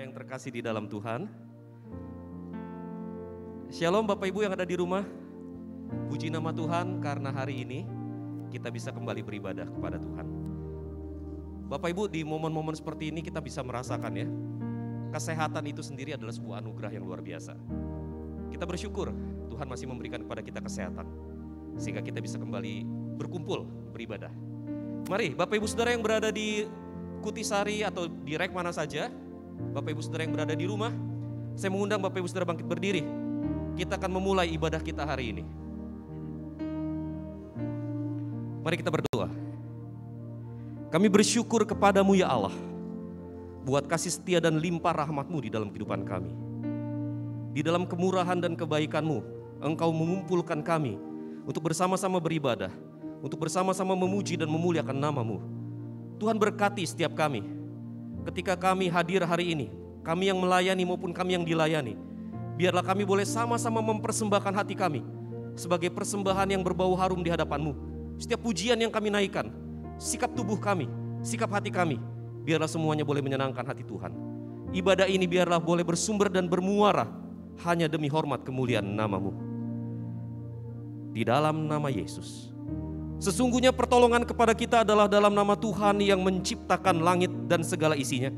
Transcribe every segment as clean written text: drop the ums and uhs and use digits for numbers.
Saudara yang terkasih di dalam Tuhan, Shalom Bapak Ibu yang ada di rumah. Puji nama Tuhan karena hari ini kita bisa kembali beribadah kepada Tuhan. Bapak Ibu, di momen-momen seperti ini kita bisa merasakan ya, kesehatan itu sendiri adalah sebuah anugerah yang luar biasa. Kita bersyukur Tuhan masih memberikan kepada kita kesehatan, sehingga kita bisa kembali berkumpul beribadah. Mari Bapak Ibu Saudara yang berada di Kutisari atau di rek mana saja, Bapak Ibu Saudara yang berada di rumah, saya mengundang Bapak Ibu Saudara bangkit berdiri. Kita akan memulai ibadah kita hari ini. Mari kita berdoa. Kami bersyukur kepadamu ya Allah, buat kasih setia dan limpah rahmat-Mu di dalam kehidupan kami. Di dalam kemurahan dan kebaikan-Mu, Engkau mengumpulkan kami untuk bersama-sama beribadah, untuk bersama-sama memuji dan memuliakan nama-Mu. Tuhan berkati setiap kami. Ketika kami hadir hari ini, kami yang melayani maupun kami yang dilayani, biarlah kami boleh sama-sama mempersembahkan hati kami sebagai persembahan yang berbau harum di hadapan-Mu. Setiap pujian yang kami naikkan, sikap tubuh kami, sikap hati kami, biarlah semuanya boleh menyenangkan hati Tuhan. Ibadah ini biarlah boleh bersumber dan bermuara hanya demi hormat kemuliaan nama-Mu. Di dalam nama Yesus. Sesungguhnya pertolongan kepada kita adalah dalam nama Tuhan yang menciptakan langit dan segala isinya,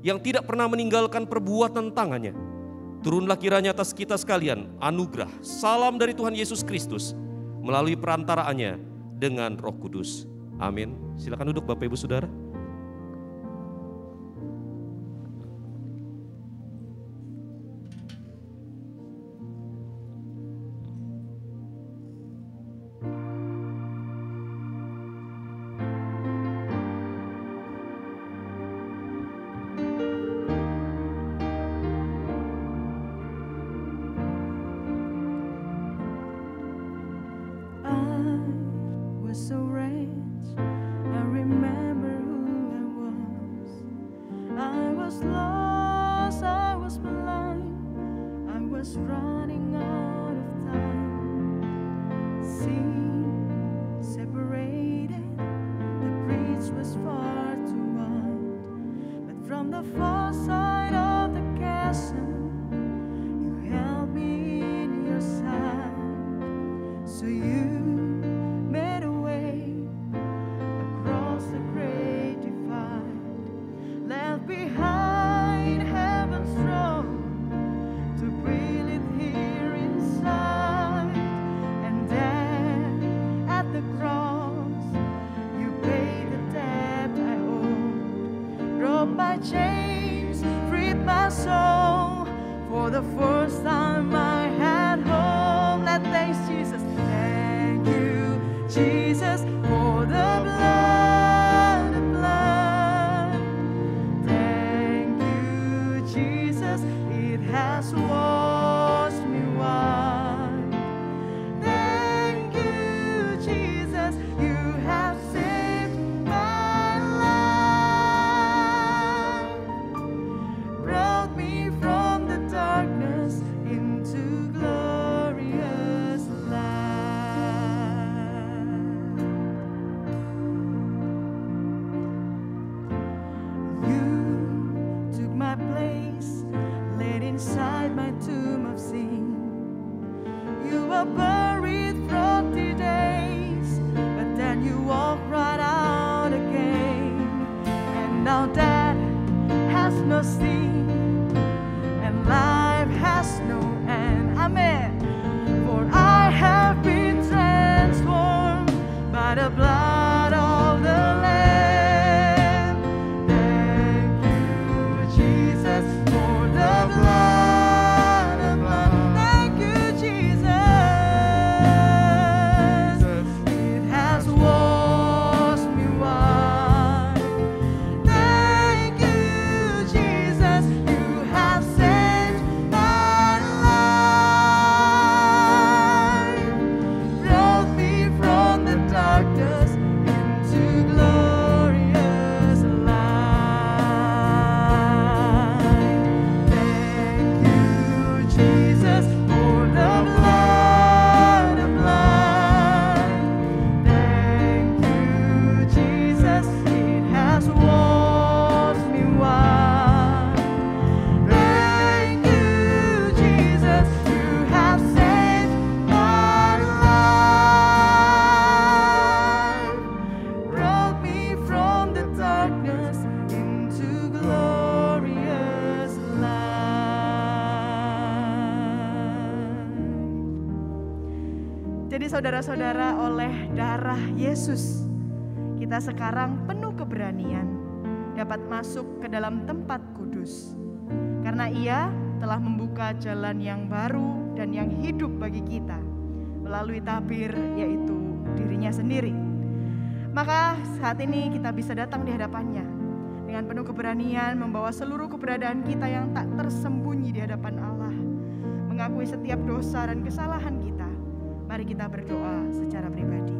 yang tidak pernah meninggalkan perbuatan tangannya. Turunlah kiranya atas kita sekalian anugerah, salam dari Tuhan Yesus Kristus melalui perantaraannya dengan Roh Kudus. Amin. Silakan duduk Bapak Ibu Saudara. Jesus. Jadi saudara-saudara, oleh darah Yesus, kita sekarang penuh keberanian dapat masuk ke dalam tempat kudus. Karena Ia telah membuka jalan yang baru dan yang hidup bagi kita melalui tabir, yaitu dirinya sendiri. Maka saat ini kita bisa datang di hadapannya dengan penuh keberanian, membawa seluruh keberadaan kita yang tak tersembunyi di hadapan Allah, mengakui setiap dosa dan kesalahan kita. Mari kita berdoa secara pribadi.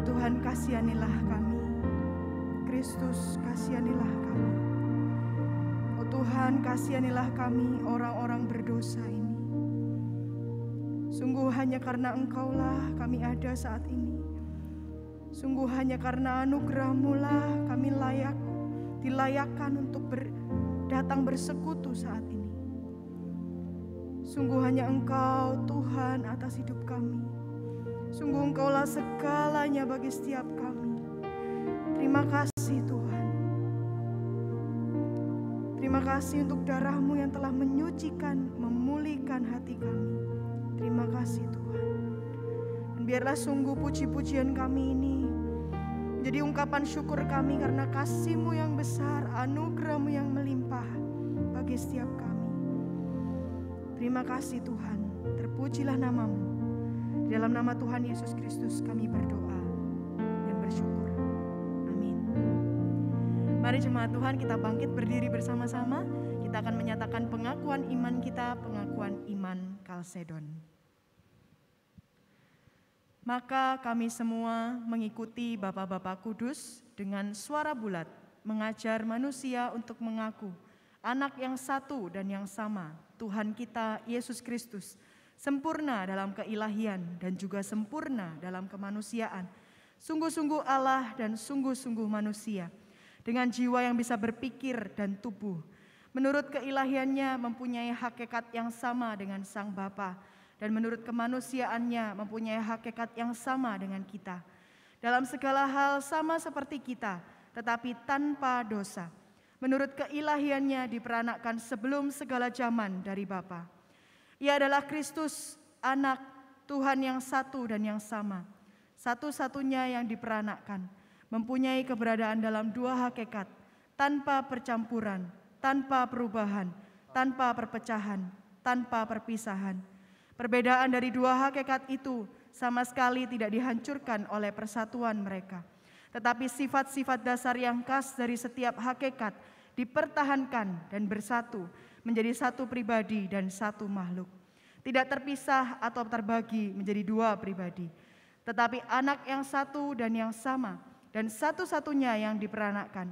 Tuhan, kasihanilah kami. Kristus, kasihanilah kami. Oh Tuhan, kasihanilah kami orang-orang berdosa ini. Sungguh hanya karena Engkaulah kami ada saat ini. Sungguh hanya karena anugerah-Mu lah kami dilayakkan untuk datang bersekutu saat ini. Sungguh hanya Engkau Tuhan atas hidup kami. Sungguh Engkaulah segalanya bagi setiap kami. Terima kasih Tuhan. Terima kasih untuk darah-Mu yang telah menyucikan, memulihkan hati kami. Terima kasih Tuhan. Dan biarlah sungguh puji-pujian kami ini menjadi ungkapan syukur kami karena kasih-Mu yang besar, anugerah-Mu yang melimpah bagi setiap kami. Terima kasih Tuhan. Terpujilah nama-Mu. Dalam nama Tuhan Yesus Kristus kami berdoa dan bersyukur. Amin. Mari jemaat Tuhan, kita bangkit berdiri bersama-sama. Kita akan menyatakan pengakuan iman kita, pengakuan iman Kalsedon. Maka kami semua mengikuti Bapak-Bapak Kudus dengan suara bulat, mengajar manusia untuk mengaku anak yang satu dan yang sama, Tuhan kita Yesus Kristus, sempurna dalam keilahian dan juga sempurna dalam kemanusiaan, sungguh-sungguh Allah dan sungguh-sungguh manusia, dengan jiwa yang bisa berpikir dan tubuh, menurut keilahiannya mempunyai hakikat yang sama dengan Sang Bapa, dan menurut kemanusiaannya mempunyai hakikat yang sama dengan kita. Dalam segala hal sama seperti kita, tetapi tanpa dosa. Menurut keilahiannya diperanakkan sebelum segala zaman dari Bapa. Ia adalah Kristus, anak Tuhan yang satu dan yang sama, satu-satunya yang diperanakkan, mempunyai keberadaan dalam dua hakikat, tanpa percampuran, tanpa perubahan, tanpa perpecahan, tanpa perpisahan. Perbedaan dari dua hakikat itu sama sekali tidak dihancurkan oleh persatuan mereka. Tetapi sifat-sifat dasar yang khas dari setiap hakikat dipertahankan dan bersatu menjadi satu pribadi dan satu makhluk. Tidak terpisah atau terbagi menjadi dua pribadi. tetapi anak yang satu dan yang sama, dan satu-satunya yang diperanakkan,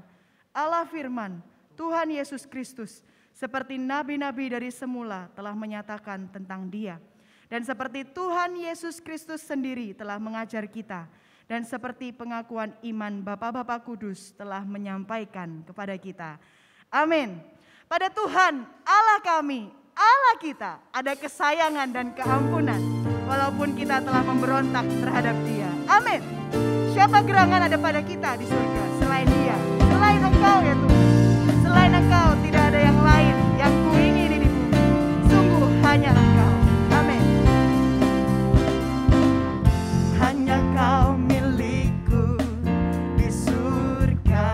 Allah firman, Tuhan Yesus Kristus, seperti nabi-nabi dari semula telah menyatakan tentang Dia. Dan seperti Tuhan Yesus Kristus sendiri telah mengajar kita, dan seperti pengakuan iman Bapak-Bapak Kudus telah menyampaikan kepada kita. Amin. Pada Tuhan Allah kami, Allah kita, ada kesayangan dan keampunan, walaupun kita telah memberontak terhadap Dia. Amin. Siapa gerangan ada pada kita di surga selain Dia? Selain Engkau ya Tuhan. Selain Engkau tidak ada yang lain yang kuingini di bumi. Sungguh hanya Engkau. Amin. Hanya Kau milikku di surga.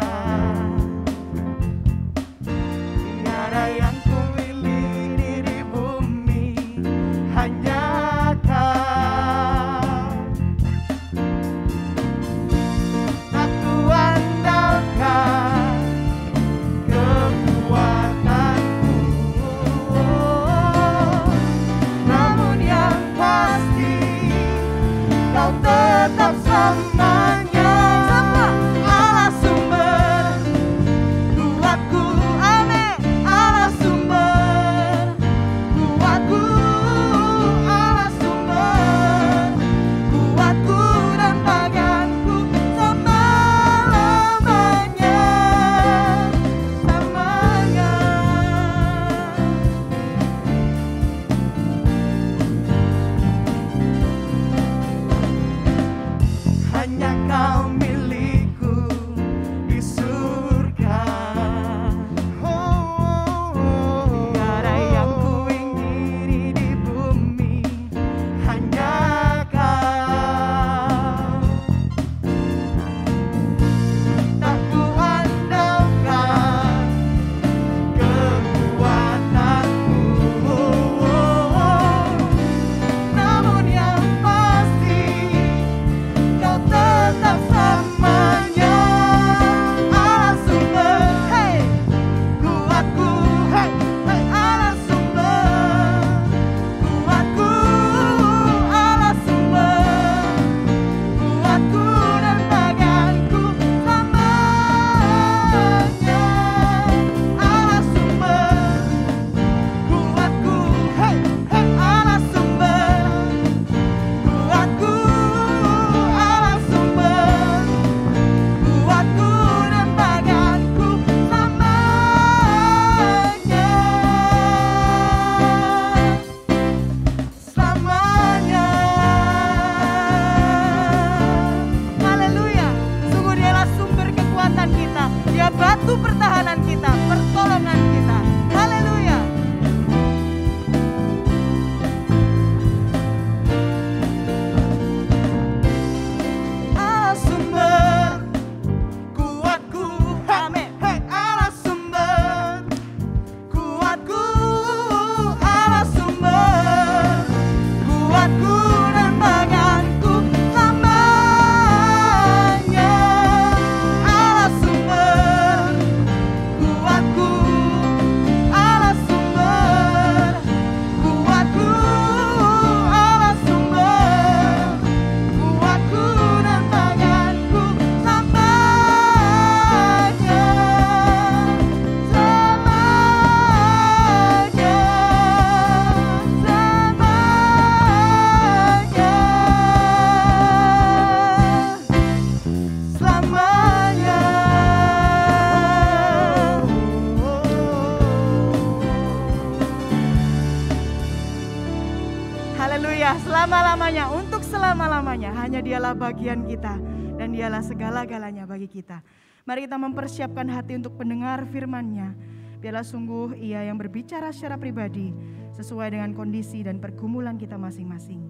Tiada yang kumiliki di bumi. Hanya Kau. Tak kuandalkan kekuatanku, namun yang pasti Kau tetap selamanya. Allah sumber kuatku, amin. Allah sumber kuatku, Allah sumber kuatku dan baganku selama-lamanya, selamanya. Hanya Kau milikku di surga. Tiada yang kuingini di bumi. Hanya Kau. Tak kuandalkan kekuatanku, namun yang pasti Kau tetap selamanya. Allah sumber, hey, kuatku, hey, hey, Allah sumber kuatku, Allah sumber kuatku dan baganku selamanya. Allah sumber kuatku, hey, hey, Allah sumber kuatku, Allah sumber kuatku dan baganku selamanya, selamanya. Haleluya. Sungguh Dialah sumber kekuatan kita, Dia batu pertahanan kita, pertolongan kita. Haleluya. Allah sumber kuatku, amin. Hey, Allah sumber kuatku, Allah sumber kuatku dan baganku selamanya. Allah sumber kuatku, Allah sumber kuatku, Allah sumber kuatku dan baganku selamanya, selamanya, selamanya, selamanya. Haleluya, selama-lamanya, untuk selama-lamanya. Hanya Dialah bagian kita dan Dialah segala-galanya bagi kita. Mari kita mempersiapkan hati untuk pendengar firman-Nya. Biarlah sungguh Ia yang berbicara secara pribadi sesuai dengan kondisi dan pergumulan kita masing-masing.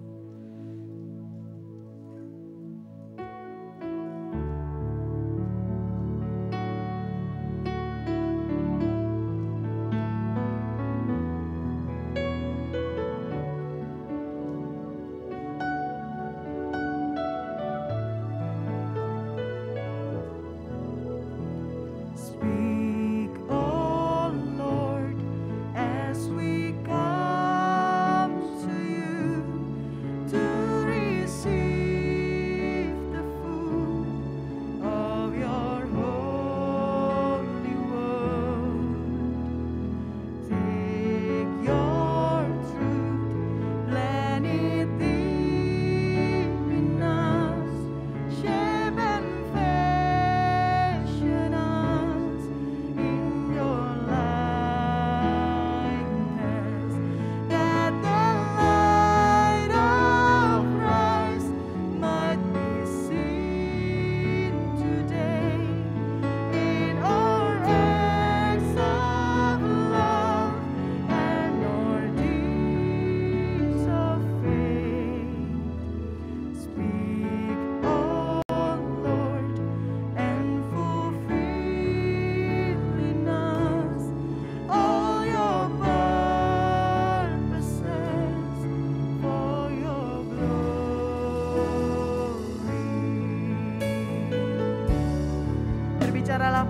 Speak, oh Lord, as we come to you.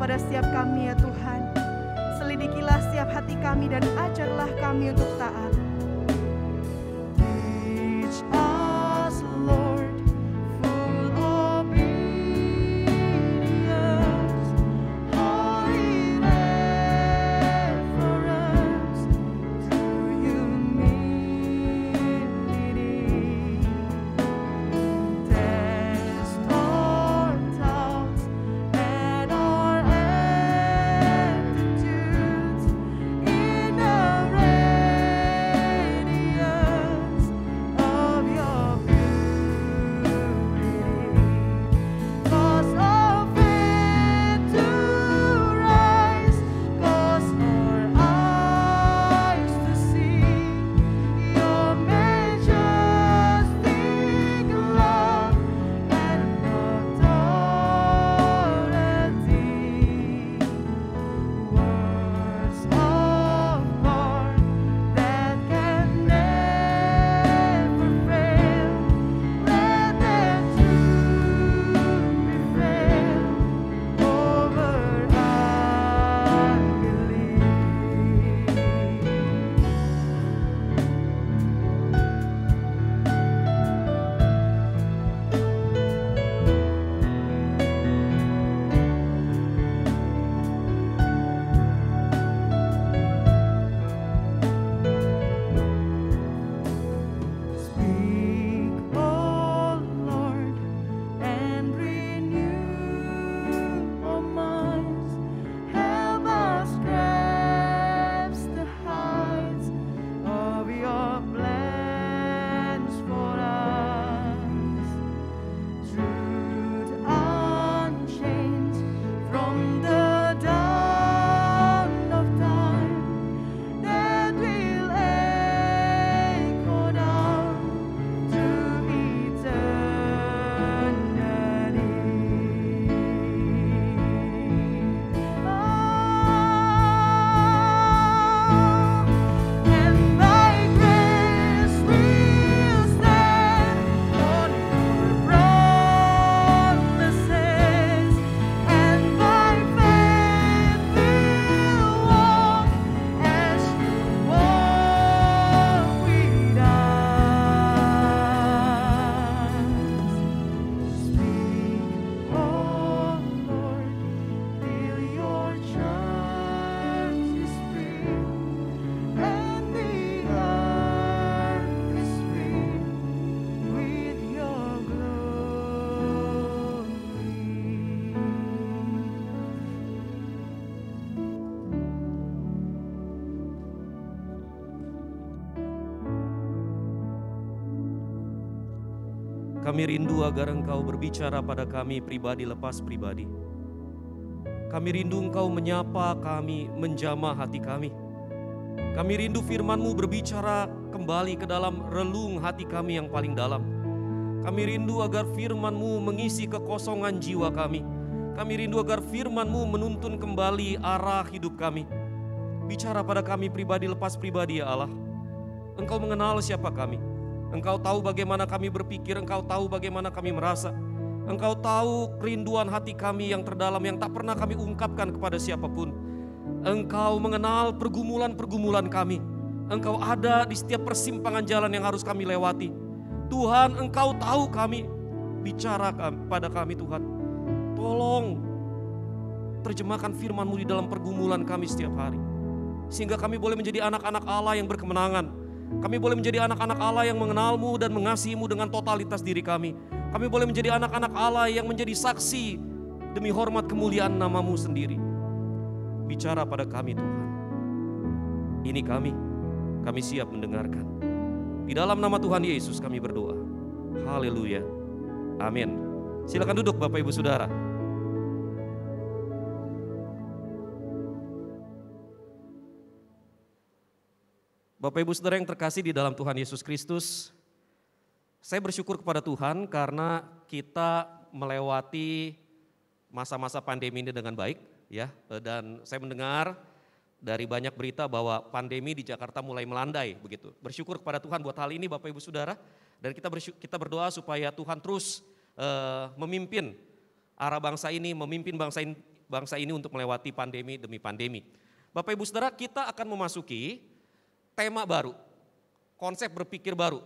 kepada setiap kami ya Tuhan. Selidikilah setiap hati kami dan ajarlah kami untuk taat. Teach us, Lord, full obedience, holy reverence to humility. Test our doubts and our attitudes in the radiance of your beauty. Cause our faith to rise, cause our eyes to see your majestic love and authority. Words of God that can never fail, let that truth prevail over Speak, O Lord, and renew our minds. Help us grasp the heights of your plans for us. Truth unchanged from the dawn of time, that will echo down to and thy grace will stand on your promises, and by faith will walk as you walk with us. Speak, O Lord, till your church is free, and the earth is filled with your glory. Kami rindu agar Engkau berbicara pada kami pribadi lepas pribadi. Kami rindu Engkau menyapa kami, menjamah hati kami. Kami rindu firman-Mu berbicara kembali ke dalam relung hati kami yang paling dalam. Kami rindu agar firman-Mu mengisi kekosongan jiwa kami. Kami rindu agar firman-Mu menuntun kembali arah hidup kami. Bicara pada kami pribadi lepas pribadi ya Allah. Engkau mengenal siapa kami. Engkau tahu bagaimana kami berpikir, Engkau tahu bagaimana kami merasa. Engkau tahu kerinduan hati kami yang terdalam yang tak pernah kami ungkapkan kepada siapapun. Engkau mengenal pergumulan-pergumulan kami. Engkau ada di setiap persimpangan jalan yang harus kami lewati. Tuhan, Engkau tahu kami. Bicara pada kami Tuhan. Tolong terjemahkan firman-Mu di dalam pergumulan kami setiap hari. Sehingga kami boleh menjadi anak-anak Allah yang berkemenangan. Kami boleh menjadi anak-anak Allah yang mengenal-Mu dan mengasihi-Mu dengan totalitas diri kami. Kami boleh menjadi anak-anak Allah yang menjadi saksi demi hormat kemuliaan nama-Mu sendiri. Bicara pada kami Tuhan. Ini kami siap mendengarkan. Di dalam nama Tuhan Yesus kami berdoa. Haleluya. Amin. Silakan duduk Bapak Ibu Saudara. Bapak Ibu Saudara yang terkasih di dalam Tuhan Yesus Kristus, saya bersyukur kepada Tuhan karena kita melewati masa-masa pandemi ini dengan baik, ya. Dan saya mendengar dari banyak berita bahwa pandemi di Jakarta mulai melandai, begitu. Bersyukur kepada Tuhan buat hal ini Bapak Ibu Saudara, dan kita berdoa supaya Tuhan terus memimpin arah bangsa ini, memimpin bangsa ini untuk melewati pandemi demi pandemi. Bapak Ibu Saudara, kita akan memasuki tema baru, konsep berpikir baru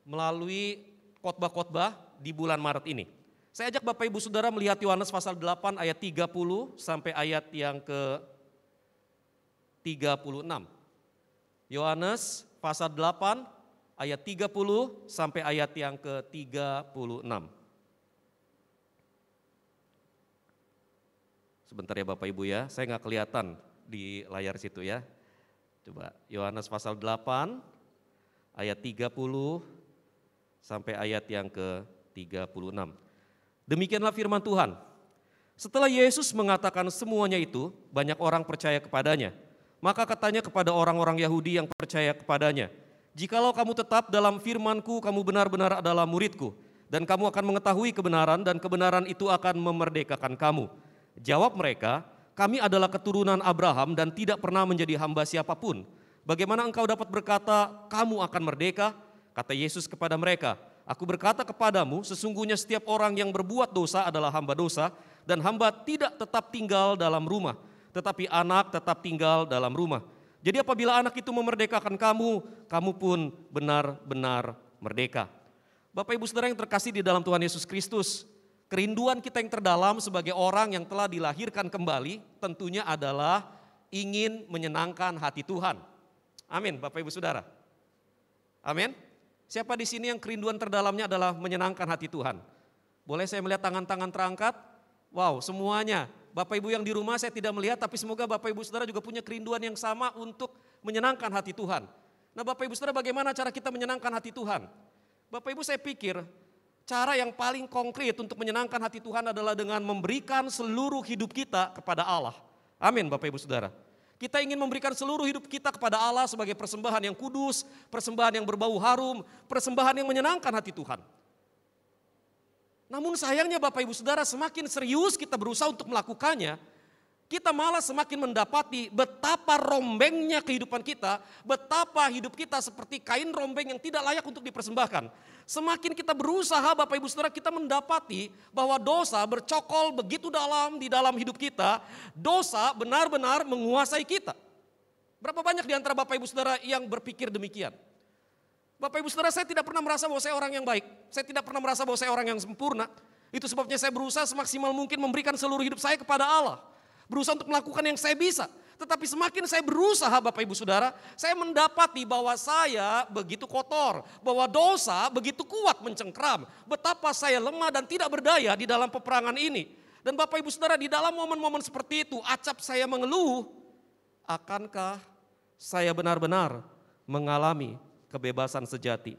melalui khotbah-khotbah di bulan Maret ini. Saya ajak Bapak Ibu Saudara melihat Yohanes pasal 8 ayat 30 sampai ayat yang ke-36. Yohanes pasal 8 ayat 30 sampai ayat yang ke-36. Sebentar ya Bapak Ibu ya, saya nggak kelihatan di layar situ ya. Coba Yohanes pasal 8 ayat 30 sampai ayat yang ke-36. Demikianlah firman Tuhan. Setelah Yesus mengatakan semuanya itu, banyak orang percaya kepadanya. Maka katanya kepada orang-orang Yahudi yang percaya kepadanya, "Jikalau kamu tetap dalam firman-Ku, kamu benar-benar adalah murid-Ku, dan kamu akan mengetahui kebenaran, dan kebenaran itu akan memerdekakan kamu." Jawab mereka, "Kami adalah keturunan Abraham dan tidak pernah menjadi hamba siapapun. Bagaimana engkau dapat berkata, kamu akan merdeka?" Kata Yesus kepada mereka, "Aku berkata kepadamu, sesungguhnya setiap orang yang berbuat dosa adalah hamba dosa, dan hamba tidak tetap tinggal dalam rumah, tetapi anak tetap tinggal dalam rumah. Jadi apabila anak itu memerdekakan kamu, kamu pun benar-benar merdeka." Bapak Ibu Saudara yang terkasih di dalam Tuhan Yesus Kristus, kerinduan kita yang terdalam sebagai orang yang telah dilahirkan kembali tentunya adalah ingin menyenangkan hati Tuhan. Amin Bapak Ibu Saudara. Amin. Siapa di sini yang kerinduan terdalamnya adalah menyenangkan hati Tuhan? Boleh saya melihat tangan-tangan terangkat? Wow, semuanya. Bapak Ibu yang di rumah saya tidak melihat, tapi semoga Bapak Ibu Saudara juga punya kerinduan yang sama untuk menyenangkan hati Tuhan. Nah Bapak Ibu Saudara, bagaimana cara kita menyenangkan hati Tuhan? Bapak Ibu, saya pikir cara yang paling konkret untuk menyenangkan hati Tuhan adalah dengan memberikan seluruh hidup kita kepada Allah. Amin Bapak Ibu Saudara. Kita ingin memberikan seluruh hidup kita kepada Allah sebagai persembahan yang kudus, persembahan yang berbau harum, persembahan yang menyenangkan hati Tuhan. Namun sayangnya Bapak Ibu Saudara, semakin serius kita berusaha untuk melakukannya, kita malah semakin mendapati betapa rombengnya kehidupan kita, betapa hidup kita seperti kain rombeng yang tidak layak untuk dipersembahkan. Semakin kita berusaha Bapak Ibu Saudara, kita mendapati bahwa dosa bercokol begitu dalam di dalam hidup kita, dosa benar-benar menguasai kita. Berapa banyak di antara Bapak Ibu Saudara yang berpikir demikian? Bapak Ibu Saudara, saya tidak pernah merasa bahwa saya orang yang baik. Saya tidak pernah merasa bahwa saya orang yang sempurna. Itu sebabnya saya berusaha semaksimal mungkin memberikan seluruh hidup saya kepada Allah. Berusaha untuk melakukan yang saya bisa. Tetapi semakin saya berusaha Bapak Ibu Saudara, saya mendapati bahwa saya begitu kotor. Bahwa dosa begitu kuat mencengkram. Betapa saya lemah dan tidak berdaya di dalam peperangan ini. Dan Bapak Ibu Saudara, di dalam momen-momen seperti itu, acap saya mengeluh. Akankah saya benar-benar mengalami kebebasan sejati?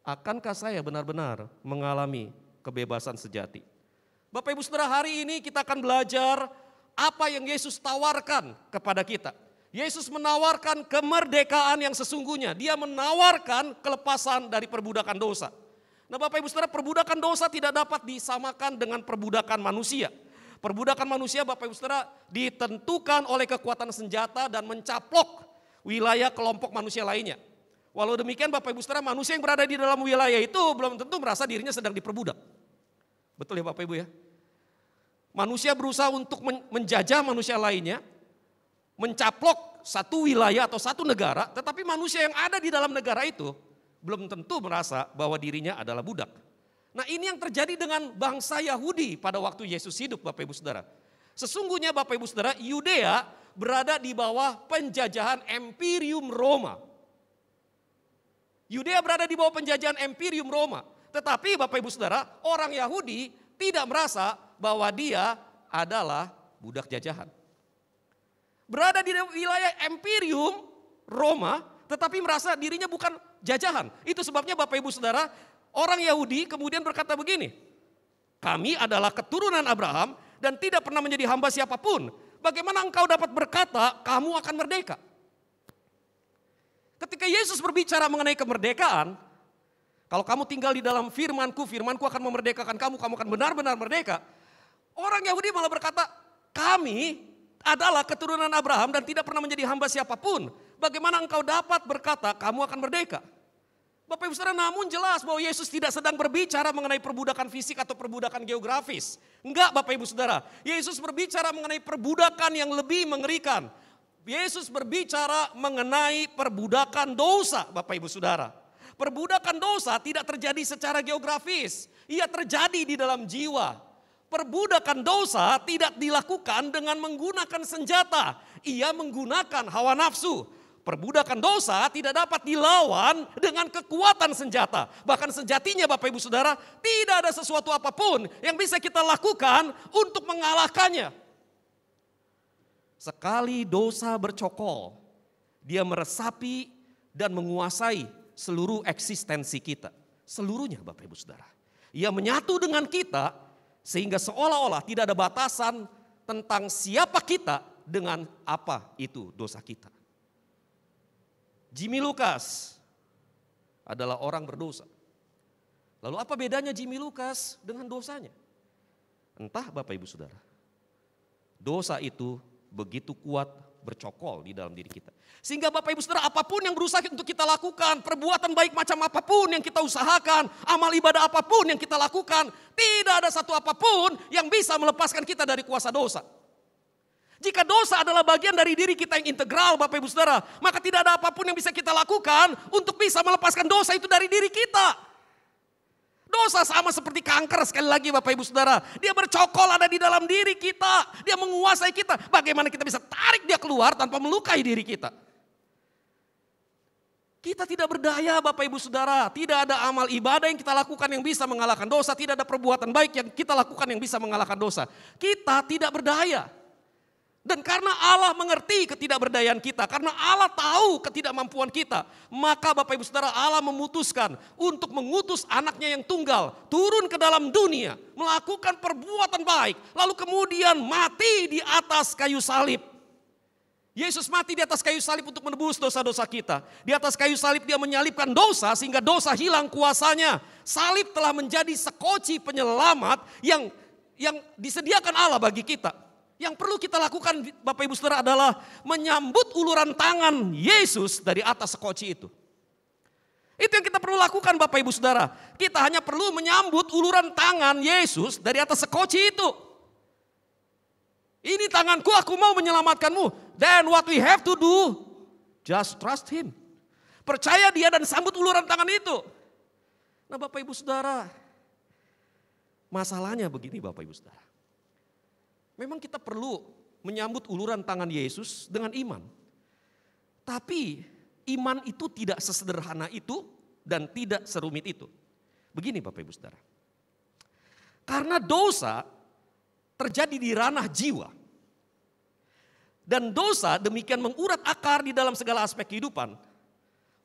Akankah saya benar-benar mengalami kebebasan sejati? Bapak Ibu Saudara, hari ini kita akan belajar apa yang Yesus tawarkan kepada kita. Yesus menawarkan kemerdekaan yang sesungguhnya. Dia menawarkan kelepasan dari perbudakan dosa. Nah Bapak Ibu Saudara, perbudakan dosa tidak dapat disamakan dengan perbudakan manusia. Perbudakan manusia Bapak Ibu Saudara ditentukan oleh kekuatan senjata dan mencaplok wilayah kelompok manusia lainnya. Walau demikian Bapak Ibu Saudara, manusia yang berada di dalam wilayah itu belum tentu merasa dirinya sedang diperbudak. Betul ya Bapak Ibu ya? Manusia berusaha untuk menjajah manusia lainnya, mencaplok satu wilayah atau satu negara, tetapi manusia yang ada di dalam negara itu belum tentu merasa bahwa dirinya adalah budak. Nah ini yang terjadi dengan bangsa Yahudi pada waktu Yesus hidup Bapak Ibu Saudara. Sesungguhnya Bapak Ibu Saudara, Yudea berada di bawah penjajahan Imperium Roma. Yudea berada di bawah penjajahan Imperium Roma. Tetapi Bapak Ibu Saudara, orang Yahudi tidak merasa bahwa dia adalah budak jajahan. Berada di wilayah Imperium Roma, tetapi merasa dirinya bukan jajahan. Itu sebabnya Bapak Ibu Saudara, orang Yahudi kemudian berkata begini, "Kami adalah keturunan Abraham dan tidak pernah menjadi hamba siapapun. Bagaimana engkau dapat berkata kamu akan merdeka?" Ketika Yesus berbicara mengenai kemerdekaan, kalau kamu tinggal di dalam firman-Ku, firman-Ku akan memerdekakan kamu, kamu akan benar-benar merdeka. Orang Yahudi malah berkata, "Kami adalah keturunan Abraham dan tidak pernah menjadi hamba siapapun. Bagaimana engkau dapat berkata kamu akan merdeka?" Bapak Ibu Saudara, namun jelas bahwa Yesus tidak sedang berbicara mengenai perbudakan fisik atau perbudakan geografis. Enggak Bapak Ibu Saudara, Yesus berbicara mengenai perbudakan yang lebih mengerikan. Yesus berbicara mengenai perbudakan dosa Bapak Ibu Saudara. Perbudakan dosa tidak terjadi secara geografis, ia terjadi di dalam jiwa. Perbudakan dosa tidak dilakukan dengan menggunakan senjata, ia menggunakan hawa nafsu. Perbudakan dosa tidak dapat dilawan dengan kekuatan senjata. Bahkan sejatinya Bapak Ibu Saudara, tidak ada sesuatu apapun yang bisa kita lakukan untuk mengalahkannya. Sekali dosa bercokol, dia meresapi dan menguasai seluruh eksistensi kita. Seluruhnya Bapak Ibu Saudara. Ia menyatu dengan kita sehingga seolah-olah tidak ada batasan tentang siapa kita dengan apa itu dosa kita. Jimmy Lucas adalah orang berdosa. Lalu apa bedanya Jimmy Lucas dengan dosanya? Entah Bapak Ibu Saudara. Dosa itu begitu kuat bercokol di dalam diri kita. Sehingga Bapak Ibu Saudara, apapun yang berusaha untuk kita lakukan, perbuatan baik macam apapun yang kita usahakan, amal ibadah apapun yang kita lakukan, tidak ada satu apapun yang bisa melepaskan kita dari kuasa dosa. Jika dosa adalah bagian dari diri kita yang integral Bapak Ibu Saudara, maka tidak ada apapun yang bisa kita lakukan untuk bisa melepaskan dosa itu dari diri kita. Dosa sama seperti kanker, sekali lagi Bapak Ibu Saudara. Dia bercokol ada di dalam diri kita, dia menguasai kita. Bagaimana kita bisa tarik dia keluar tanpa melukai diri kita? Kita tidak berdaya Bapak Ibu Saudara, tidak ada amal ibadah yang kita lakukan yang bisa mengalahkan dosa, tidak ada perbuatan baik yang kita lakukan yang bisa mengalahkan dosa. Kita tidak berdaya. Dan karena Allah mengerti ketidakberdayaan kita, karena Allah tahu ketidakmampuan kita, maka Bapak Ibu Saudara, Allah memutuskan untuk mengutus anaknya yang tunggal, turun ke dalam dunia, melakukan perbuatan baik, lalu kemudian mati di atas kayu salib. Yesus mati di atas kayu salib untuk menebus dosa-dosa kita. Di atas kayu salib dia menyalibkan dosa sehingga dosa hilang kuasanya. Salib telah menjadi sekoci penyelamat yang disediakan Allah bagi kita. Yang perlu kita lakukan Bapak Ibu Saudara adalah menyambut uluran tangan Yesus dari atas sekoci itu. Itu yang kita perlu lakukan Bapak Ibu Saudara. Kita hanya perlu menyambut uluran tangan Yesus dari atas sekoci itu. Ini tanganku, aku mau menyelamatkanmu. Then what we have to do, just trust him. Percaya dia dan sambut uluran tangan itu. Nah Bapak Ibu Saudara, masalahnya begini Bapak Ibu Saudara. Memang kita perlu menyambut uluran tangan Yesus dengan iman. Tapi iman itu tidak sesederhana itu dan tidak serumit itu. Begini Bapak Ibu Saudara. Karena dosa terjadi di ranah jiwa. Dan dosa demikian mengurat akar di dalam segala aspek kehidupan.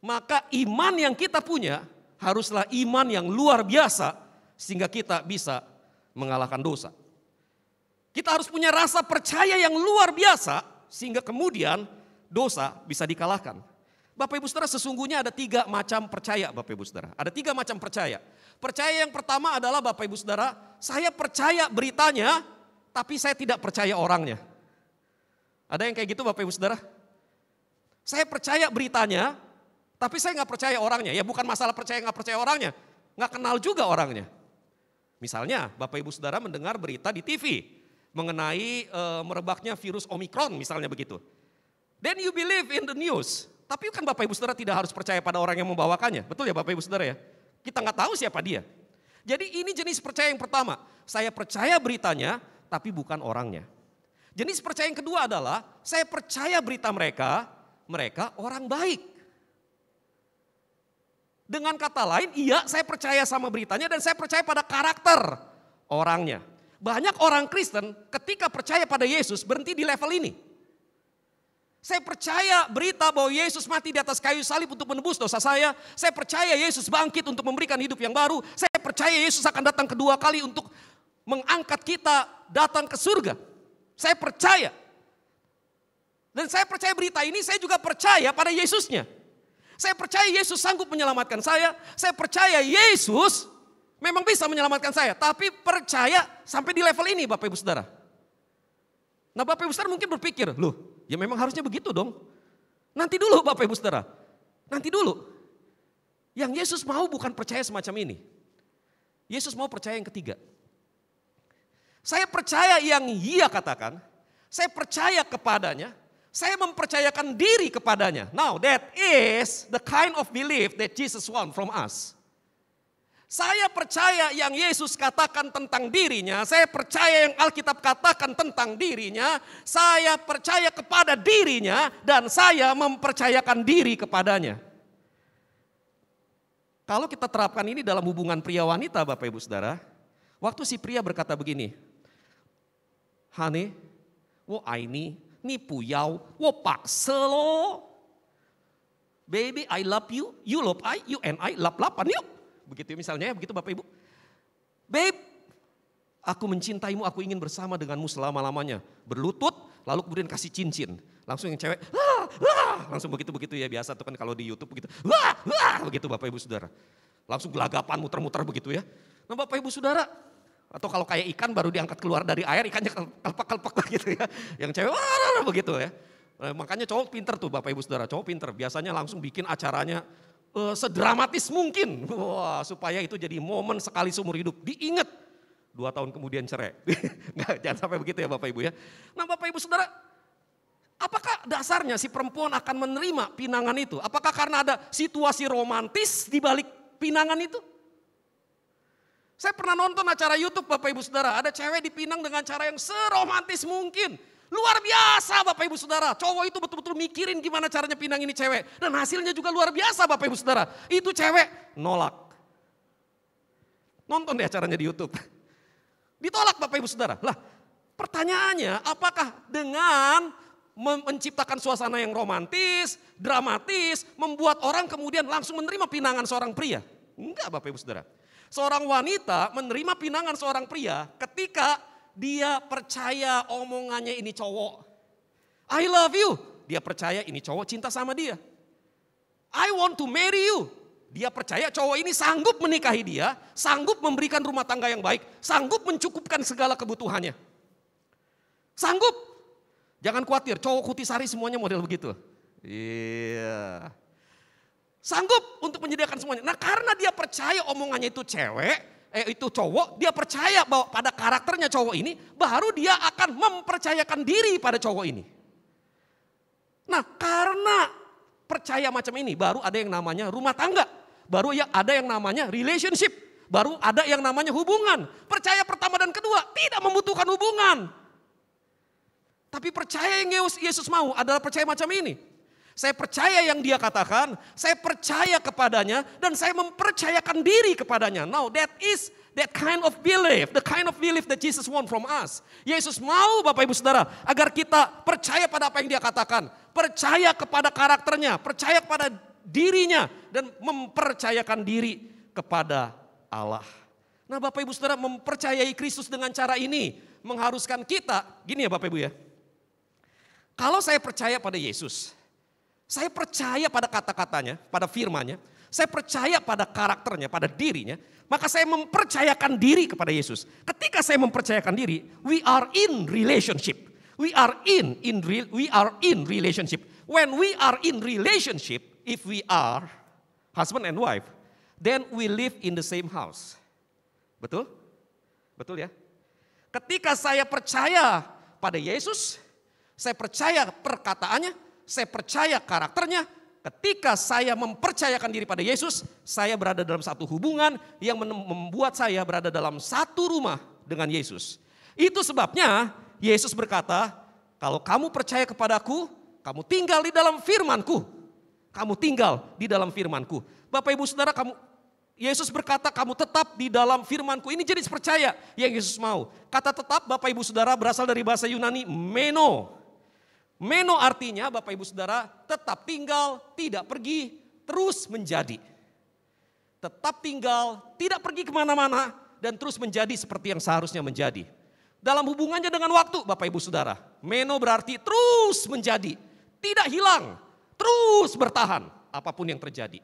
Maka iman yang kita punya haruslah iman yang luar biasa sehingga kita bisa mengalahkan dosa. Kita harus punya rasa percaya yang luar biasa sehingga kemudian dosa bisa dikalahkan. Bapak Ibu Saudara, sesungguhnya ada 3 macam percaya Bapak Ibu Saudara. Ada 3 macam percaya. Percaya yang pertama adalah Bapak Ibu Saudara, saya percaya beritanya tapi saya tidak percaya orangnya. Ada yang kayak gitu Bapak Ibu Saudara? Saya percaya beritanya tapi saya nggak percaya orangnya. Ya bukan masalah percaya nggak percaya orangnya, nggak kenal juga orangnya. Misalnya Bapak Ibu Saudara mendengar berita di TV mengenai merebaknya virus Omicron misalnya begitu. Then you believe in the news. Tapi kan Bapak Ibu Saudara tidak harus percaya pada orang yang membawakannya. Betul ya Bapak Ibu Saudara ya? Kita nggak tahu siapa dia. Jadi ini jenis percaya yang pertama. Saya percaya beritanya tapi bukan orangnya. Jenis percaya yang kedua adalah saya percaya berita mereka orang baik. Dengan kata lain, iya saya percaya sama beritanya dan saya percaya pada karakter orangnya. Banyak orang Kristen ketika percaya pada Yesus berhenti di level ini. Saya percaya berita bahwa Yesus mati di atas kayu salib untuk menebus dosa saya. Saya percaya Yesus bangkit untuk memberikan hidup yang baru. Saya percaya Yesus akan datang kedua kali untuk mengangkat kita datang ke surga. Saya percaya. Dan saya percaya berita ini, saya juga percaya pada Yesusnya. Saya percaya Yesus sanggup menyelamatkan saya. Saya percaya Yesus memang bisa menyelamatkan saya, tapi percaya sampai di level ini Bapak Ibu Saudara. Nah Bapak Ibu Saudara mungkin berpikir, loh ya memang harusnya begitu dong. Nanti dulu Bapak Ibu Saudara, nanti dulu. Yang Yesus mau bukan percaya semacam ini. Yesus mau percaya yang ketiga. Saya percaya yang Ia katakan, saya percaya kepadanya, saya mempercayakan diri kepadanya. Now that is the kind of belief that Jesus want from us. Saya percaya yang Yesus katakan tentang dirinya, saya percaya yang Alkitab katakan tentang dirinya, saya percaya kepada dirinya, dan saya mempercayakan diri kepadanya. Kalau kita terapkan ini dalam hubungan pria wanita Bapak Ibu Saudara, waktu si pria berkata begini, Honey, wo aini, ni puyau, wo paksa lo. Baby, I love you, you love I, you and I lap-lapan yuk. Begitu misalnya ya, begitu Bapak Ibu. Babe, aku mencintaimu, aku ingin bersama denganmu selama-lamanya. Berlutut, lalu kemudian kasih cincin. Langsung yang cewek, langsung begitu-begitu ya, biasa tuh kan kalau di YouTube begitu. Begitu Bapak Ibu Saudara. Langsung gelagapan muter-muter begitu ya. Nah Bapak Ibu Saudara, atau kalau kayak ikan baru diangkat keluar dari air, ikannya kelpak-kelpak gitu ya. Yang cewek, begitu ya. Nah, makanya cowok pinter tuh Bapak Ibu Saudara, cowok pinter. Biasanya langsung bikin acaranya sedramatis mungkin. Wah, supaya itu jadi momen sekali seumur hidup. Diingat 2 tahun kemudian cerai. Nggak, jangan sampai begitu ya Bapak Ibu ya. Nah Bapak Ibu Saudara, apakah dasarnya si perempuan akan menerima pinangan itu? Apakah karena ada situasi romantis di balik pinangan itu? Saya pernah nonton acara YouTube Bapak Ibu Saudara, ada cewek dipinang dengan cara yang seromantis mungkin. Luar biasa Bapak Ibu Saudara, cowok itu betul-betul mikirin gimana caranya pinang ini cewek. Dan hasilnya juga luar biasa Bapak Ibu Saudara, itu cewek nolak. Nonton deh acaranya di YouTube. Ditolak Bapak Ibu Saudara. Lah pertanyaannya, apakah dengan menciptakan suasana yang romantis, dramatis, membuat orang kemudian langsung menerima pinangan seorang pria? Enggak Bapak Ibu Saudara. Seorang wanita menerima pinangan seorang pria ketika dia percaya omongannya ini cowok. I love you. Dia percaya ini cowok cinta sama dia. I want to marry you. Dia percaya cowok ini sanggup menikahi dia, sanggup memberikan rumah tangga yang baik, sanggup mencukupkan segala kebutuhannya. Sanggup. Jangan khawatir, cowok Kutisari semuanya model begitu. Iya. Sanggup untuk menyediakan semuanya. Nah karena dia percaya omongannya itu itu cowok, dia percaya bahwa pada karakternya cowok ini, baru dia akan mempercayakan diri pada cowok ini. Nah karena percaya macam ini, baru ada yang namanya rumah tangga. Baru ada yang namanya relationship. Baru ada yang namanya hubungan. Percaya pertama dan kedua tidak membutuhkan hubungan. Tapi percaya yang Yesus mau adalah percaya macam ini. Saya percaya yang dia katakan, saya percaya kepadanya, dan saya mempercayakan diri kepadanya. Now that is that kind of belief, the kind of belief that Jesus want from us. Yesus mau Bapak Ibu Saudara, agar kita percaya pada apa yang dia katakan. Percaya kepada karakternya, percaya kepada dirinya, dan mempercayakan diri kepada Allah. Nah Bapak Ibu Saudara, mempercayai Kristus dengan cara ini mengharuskan kita, gini ya Bapak Ibu ya. Kalau saya percaya pada Yesus, saya percaya pada kata-katanya, pada firman-Nya, saya percaya pada karakternya, pada dirinya, maka saya mempercayakan diri kepada Yesus. Ketika saya mempercayakan diri, we are in relationship. We are in relationship. When we are in relationship, if we are husband and wife, then we live in the same house. Betul? Betul ya? Ketika saya percaya pada Yesus, saya percaya perkataannya, saya percaya karakternya. Ketika saya mempercayakan diri pada Yesus, saya berada dalam satu hubungan yang membuat saya berada dalam satu rumah dengan Yesus. Itu sebabnya Yesus berkata, kalau kamu percaya kepadaku, kamu tinggal di dalam firman-Ku. Kamu tinggal di dalam firman-Ku. Bapak Ibu Saudara, Yesus berkata kamu tetap di dalam firman-Ku. Ini jenis percaya yang Yesus mau. Kata tetap Bapak Ibu Saudara berasal dari bahasa Yunani meno. Meno artinya Bapak Ibu Saudara tetap tinggal, tidak pergi, terus menjadi. Tetap tinggal, tidak pergi kemana-mana, dan terus menjadi seperti yang seharusnya menjadi. Dalam hubungannya dengan waktu Bapak Ibu Saudara, meno berarti terus menjadi, tidak hilang, terus bertahan apapun yang terjadi.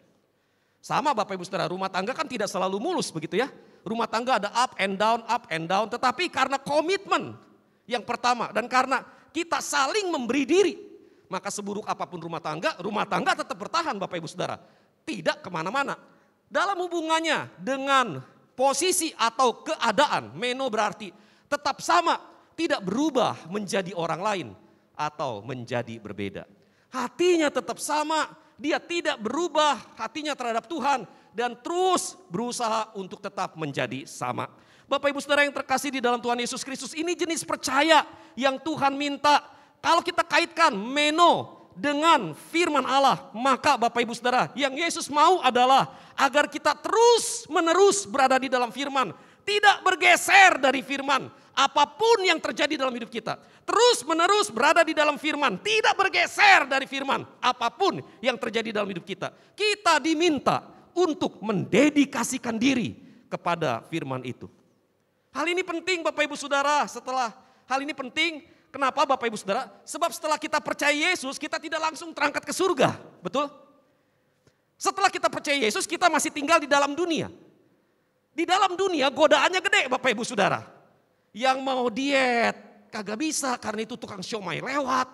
Sama Bapak Ibu Saudara, rumah tangga kan tidak selalu mulus begitu ya. Rumah tangga ada up and down, tetapi karena komitmen yang pertama dan karena kita saling memberi diri, maka seburuk apapun rumah tangga tetap bertahan Bapak Ibu Saudara. Tidak kemana-mana. dalam hubungannya dengan posisi atau keadaan, meno berarti tetap sama, tidak berubah menjadi orang lain atau menjadi berbeda. Hatinya tetap sama, dia tidak berubah hatinya terhadap Tuhan dan terus berusaha untuk tetap menjadi sama. Bapak Ibu Saudara yang terkasih di dalam Tuhan Yesus Kristus, ini jenis percaya yang Tuhan minta. Kalau kita kaitkan meno dengan firman Allah, maka Bapak Ibu Saudara, yang Yesus mau adalah agar kita terus menerus berada di dalam firman, tidak bergeser dari firman. Apapun yang terjadi dalam hidup kita, terus menerus berada di dalam firman, tidak bergeser dari firman. Apapun yang terjadi dalam hidup kita, kita diminta untuk mendedikasikan diri kepada firman itu. Hal ini penting Bapak Ibu Saudara, hal ini penting. Kenapa Bapak Ibu Saudara? Sebab setelah kita percaya Yesus, kita tidak langsung terangkat ke surga, betul? Setelah kita percaya Yesus, kita masih tinggal di dalam dunia. Di dalam dunia godaannya gede Bapak Ibu Saudara. Yang mau diet kagak bisa karena itu tukang siomay lewat.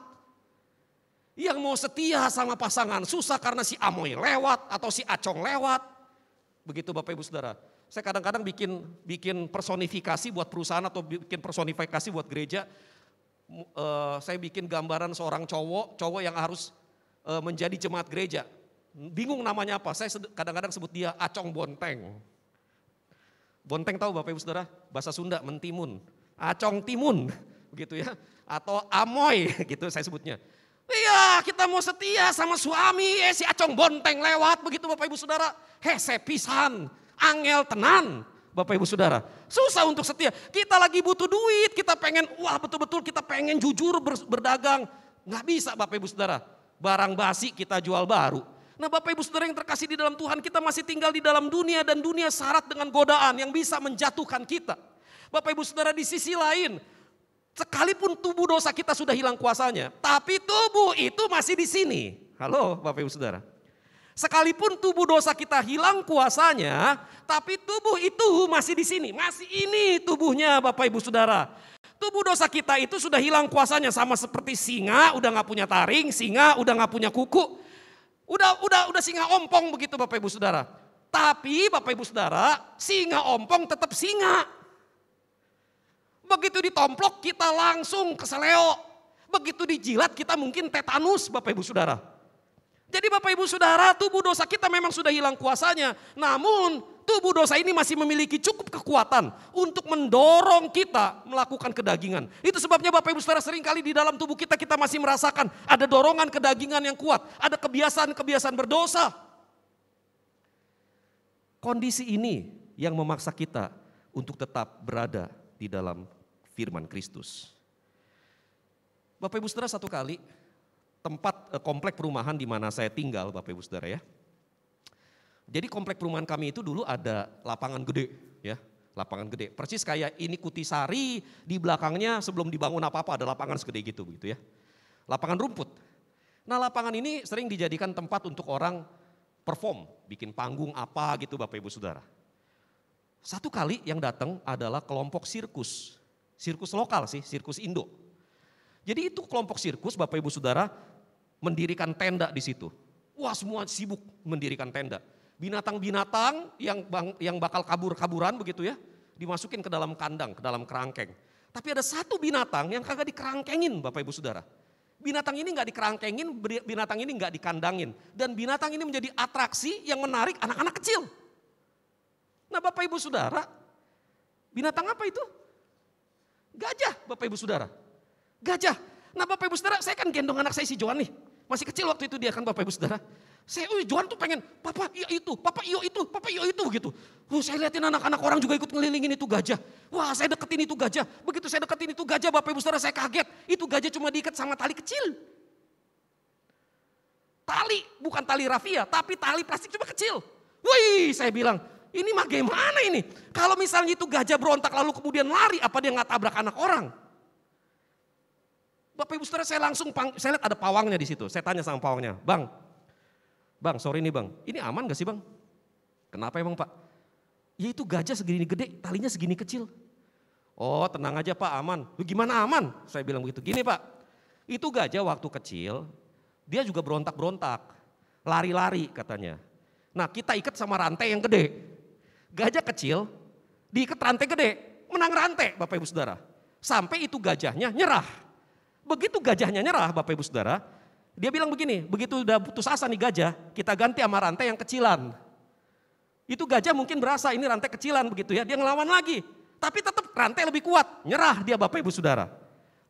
Yang mau setia sama pasangan susah karena si Amoy lewat atau si Acong lewat. Begitu Bapak Ibu Saudara. Saya kadang-kadang bikin personifikasi buat perusahaan atau bikin personifikasi buat gereja. Saya bikin gambaran seorang cowok yang harus menjadi jemaat gereja. Bingung namanya apa, saya kadang-kadang sebut dia Acong Bonteng. Bonteng tahu Bapak Ibu Saudara, bahasa Sunda mentimun, Acong timun begitu ya, atau Amoy gitu saya sebutnya. Iya kita mau setia sama suami, si Acong Bonteng lewat begitu Bapak Ibu Saudara. Hese pisan, angel tenan Bapak Ibu Saudara. Susah untuk setia, kita lagi butuh duit, kita pengen, wah betul-betul kita pengen jujur berdagang. Nggak bisa Bapak Ibu Saudara, barang basi kita jual baru. Nah Bapak Ibu Saudara yang terkasih di dalam Tuhan, kita masih tinggal di dalam dunia dan dunia syarat dengan godaan yang bisa menjatuhkan kita. Bapak Ibu Saudara di sisi lain, sekalipun tubuh dosa kita sudah hilang kuasanya, tapi tubuh itu masih di sini. Halo Bapak Ibu Saudara. Sekalipun tubuh dosa kita hilang kuasanya, tapi tubuh itu masih di sini. Masih ini tubuhnya Bapak Ibu Saudara. Tubuh dosa kita itu sudah hilang kuasanya, sama seperti singa udah gak punya taring, singa udah gak punya kuku. Udah singa ompong begitu Bapak Ibu Saudara. Tapi Bapak Ibu Saudara, singa ompong tetap singa. Begitu ditomplok kita langsung keseleo. Begitu dijilat kita mungkin tetanus Bapak Ibu Saudara. Jadi Bapak Ibu Saudara, tubuh dosa kita memang sudah hilang kuasanya. Namun tubuh dosa ini masih memiliki cukup kekuatan untuk mendorong kita melakukan kedagingan. Itu sebabnya Bapak Ibu Saudara seringkali di dalam tubuh kita masih merasakan ada dorongan kedagingan yang kuat. Ada kebiasaan-kebiasaan berdosa. Kondisi ini yang memaksa kita untuk tetap berada di dalam firman Kristus. Bapak Ibu Saudara, satu kali komplek perumahan di mana saya tinggal Bapak Ibu Saudara ya. Jadi komplek perumahan kami itu dulu ada lapangan gede ya, lapangan gede. Persis kayak ini Kutisari, di belakangnya sebelum dibangun apa-apa ada lapangan segede gitu begitu ya. Lapangan rumput. Nah lapangan ini sering dijadikan tempat untuk orang perform, bikin panggung apa gitu Bapak Ibu Saudara. Satu kali yang datang adalah kelompok sirkus lokal sih, sirkus Indo. Jadi itu kelompok sirkus Bapak Ibu Saudara mendirikan tenda di situ. Wah semua sibuk mendirikan tenda. Binatang-binatang yang bakal kabur-kaburan begitu ya, dimasukin ke dalam kandang, ke dalam kerangkeng. Tapi ada satu binatang yang kagak dikerangkengin Bapak Ibu Saudara. Binatang ini gak dikerangkengin, binatang ini gak dikandangin. Dan binatang ini menjadi atraksi yang menarik anak-anak kecil. Nah Bapak Ibu Saudara, binatang apa itu? Gajah Bapak Ibu Saudara. Gajah. Nah Bapak Ibu Saudara, saya kan gendong anak saya si Johan nih. Masih kecil waktu itu dia kan Bapak Ibu Saudara. Johan tuh pengen, papa iyo itu begitu. Saya lihatin anak-anak orang juga ikut ngelilingin itu gajah. Wah saya deketin itu gajah. Begitu saya deketin itu gajah Bapak Ibu Saudara saya kaget. Itu gajah cuma diikat sama tali kecil. Tali, bukan tali rafia, tapi tali plastik cuma kecil. Wih saya bilang, ini mah gimana ini? Kalau misalnya itu gajah berontak lalu kemudian lari, apa dia gak tabrak anak orang? Bapak Ibu Saudara saya lihat ada pawangnya di situ. Saya tanya sama pawangnya, Bang, sore ini Bang, ini aman gak sih Bang? Kenapa emang Pak? Ya itu gajah segini gede, talinya segini kecil. Oh tenang aja Pak, aman. Lu gimana aman? Saya bilang begitu, gini Pak, itu gajah waktu kecil, dia juga berontak-berontak, lari-lari katanya. Nah kita ikat sama rantai yang gede. Gajah kecil diikat rantai gede, menang rantai Bapak Ibu Saudara. Sampai itu gajahnya nyerah. Begitu gajahnya nyerah Bapak Ibu Saudara, dia bilang begini, begitu udah putus asa nih gajah, kita ganti sama rantai yang kecilan. Itu gajah mungkin berasa ini rantai kecilan begitu ya, dia ngelawan lagi. Tapi tetap rantai lebih kuat, nyerah dia Bapak Ibu Saudara.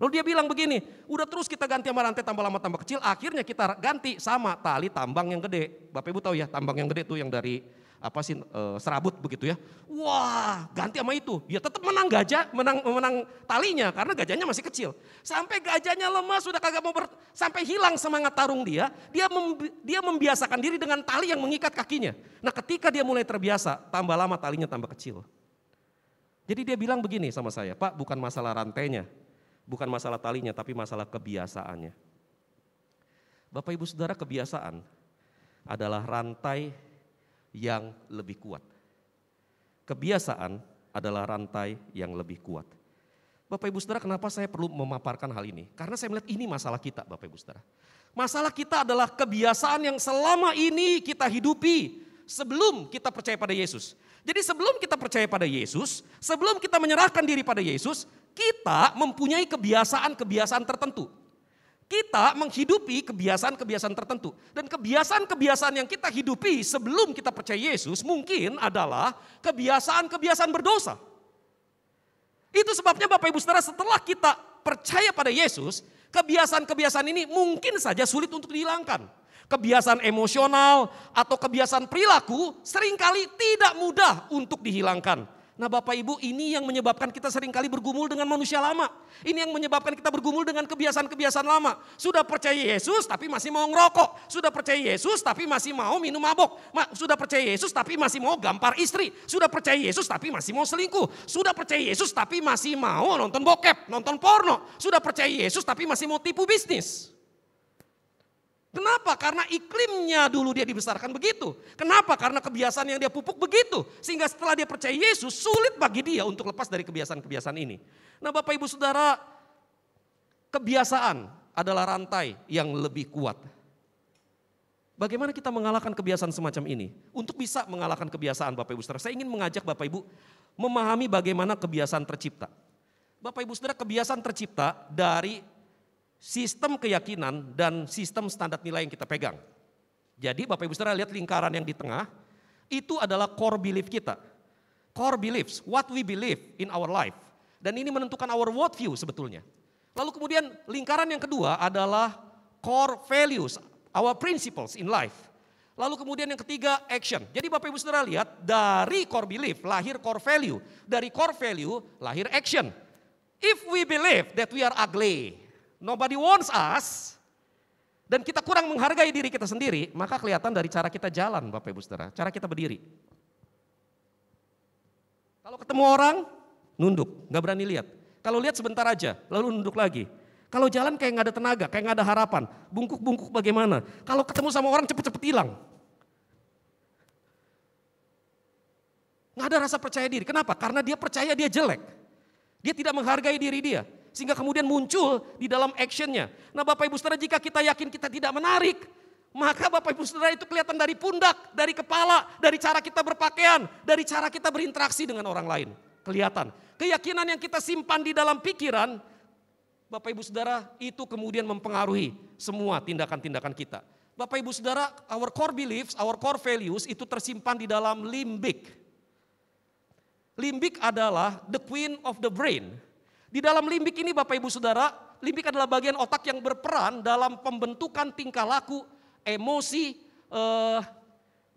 Lalu dia bilang begini, udah terus kita ganti sama rantai tambah lama tambah kecil, akhirnya kita ganti sama tali tambang yang gede. Bapak Ibu tahu ya tambang yang gede tuh yang dari serabut begitu ya. Wah ganti sama itu, dia tetap menang gajah, menang talinya karena gajahnya masih kecil. Sampai gajahnya lemah sudah kagak mau sampai hilang semangat tarung dia membiasakan diri dengan tali yang mengikat kakinya. Nah ketika dia mulai terbiasa, tambah lama talinya tambah kecil. Jadi dia bilang begini sama saya, Pak bukan masalah rantainya, bukan masalah talinya, tapi masalah kebiasaannya. Bapak Ibu Saudara, kebiasaan adalah rantai yang lebih kuat. Kebiasaan adalah rantai yang lebih kuat. Bapak Ibu Saudara, kenapa saya perlu memaparkan hal ini? Karena saya melihat ini masalah kita Bapak Ibu Saudara. Masalah kita adalah kebiasaan yang selama ini kita hidupi sebelum kita percaya pada Yesus. Jadi sebelum kita percaya pada Yesus, sebelum kita menyerahkan diri pada Yesus, kita mempunyai kebiasaan-kebiasaan tertentu. Kita menghidupi kebiasaan-kebiasaan tertentu. Dan kebiasaan-kebiasaan yang kita hidupi sebelum kita percaya Yesus mungkin adalah kebiasaan-kebiasaan berdosa. Itu sebabnya Bapak Ibu Saudara, setelah kita percaya pada Yesus, kebiasaan-kebiasaan ini mungkin saja sulit untuk dihilangkan. Kebiasaan emosional atau kebiasaan perilaku seringkali tidak mudah untuk dihilangkan. Nah Bapak Ibu, ini yang menyebabkan kita seringkali bergumul dengan manusia lama. Ini yang menyebabkan kita bergumul dengan kebiasaan-kebiasaan lama. Sudah percaya Yesus tapi masih mau ngerokok. Sudah percaya Yesus tapi masih mau minum mabok. Sudah percaya Yesus tapi masih mau gampar istri. Sudah percaya Yesus tapi masih mau selingkuh. Sudah percaya Yesus tapi masih mau nonton bokep, nonton porno. Sudah percaya Yesus tapi masih mau tipu bisnis. Kenapa? Karena iklimnya dulu dia dibesarkan begitu. Kenapa? Karena kebiasaan yang dia pupuk begitu. Sehingga setelah dia percaya Yesus, sulit bagi dia untuk lepas dari kebiasaan-kebiasaan ini. Nah Bapak Ibu Saudara, kebiasaan adalah rantai yang lebih kuat. Bagaimana kita mengalahkan kebiasaan semacam ini? Untuk bisa mengalahkan kebiasaan Bapak Ibu Saudara, saya ingin mengajak Bapak Ibu memahami bagaimana kebiasaan tercipta. Bapak Ibu Saudara, kebiasaan tercipta dari sistem keyakinan dan sistem standar nilai yang kita pegang. Jadi Bapak Ibu Saudara lihat lingkaran yang di tengah, itu adalah core belief kita. Core beliefs, what we believe in our life. Dan ini menentukan our worldview sebetulnya. Lalu kemudian lingkaran yang kedua adalah core values, our principles in life. Lalu kemudian yang ketiga action. Jadi Bapak Ibu Saudara lihat dari core belief lahir core value. Dari core value lahir action. If we believe that we are ugly, nobody wants us, dan kita kurang menghargai diri kita sendiri, maka kelihatan dari cara kita jalan Bapak Ibu Saudara, cara kita berdiri. Kalau ketemu orang, nunduk, gak berani lihat. Kalau lihat sebentar aja, lalu nunduk lagi. Kalau jalan kayak gak ada tenaga, kayak gak ada harapan. Bungkuk-bungkuk bagaimana. Kalau ketemu sama orang cepet-cepet hilang. Gak ada rasa percaya diri, kenapa? Karena dia percaya dia jelek. Dia tidak menghargai diri dia. Sehingga kemudian muncul di dalam actionnya. Nah Bapak Ibu Saudara, jika kita yakin kita tidak menarik, maka Bapak Ibu Saudara itu kelihatan dari pundak, dari kepala, dari cara kita berpakaian, dari cara kita berinteraksi dengan orang lain. Kelihatan. Keyakinan yang kita simpan di dalam pikiran, Bapak Ibu Saudara, itu kemudian mempengaruhi semua tindakan-tindakan kita. Bapak Ibu Saudara, our core beliefs, our core values itu tersimpan di dalam limbik. Limbik adalah the queen of the brain. Di dalam limbik ini Bapak Ibu Saudara, limbik adalah bagian otak yang berperan dalam pembentukan tingkah laku, emosi,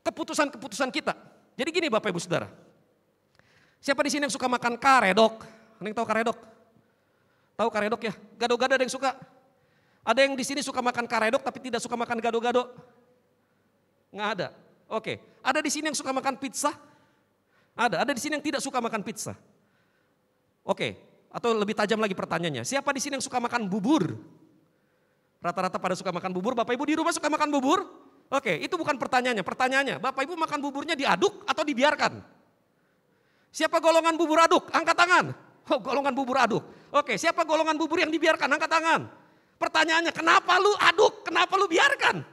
keputusan-keputusan kita. Jadi gini Bapak Ibu Saudara, siapa di sini yang suka makan karedok? Ada yang tahu karedok? Tahu karedok ya? Gado-gado ada yang suka? Ada yang di sini suka makan karedok tapi tidak suka makan gado-gado? Nggak ada. Oke, ada di sini yang suka makan pizza? Ada di sini yang tidak suka makan pizza. Oke. Atau lebih tajam lagi pertanyaannya, siapa di sini yang suka makan bubur? Rata-rata pada suka makan bubur, Bapak Ibu di rumah suka makan bubur? Oke, itu bukan pertanyaannya. Pertanyaannya, Bapak Ibu makan buburnya diaduk atau dibiarkan? Siapa golongan bubur aduk? Angkat tangan. Oh, golongan bubur aduk. Oke, siapa golongan bubur yang dibiarkan? Angkat tangan. Pertanyaannya, kenapa lu aduk? Kenapa lu biarkan?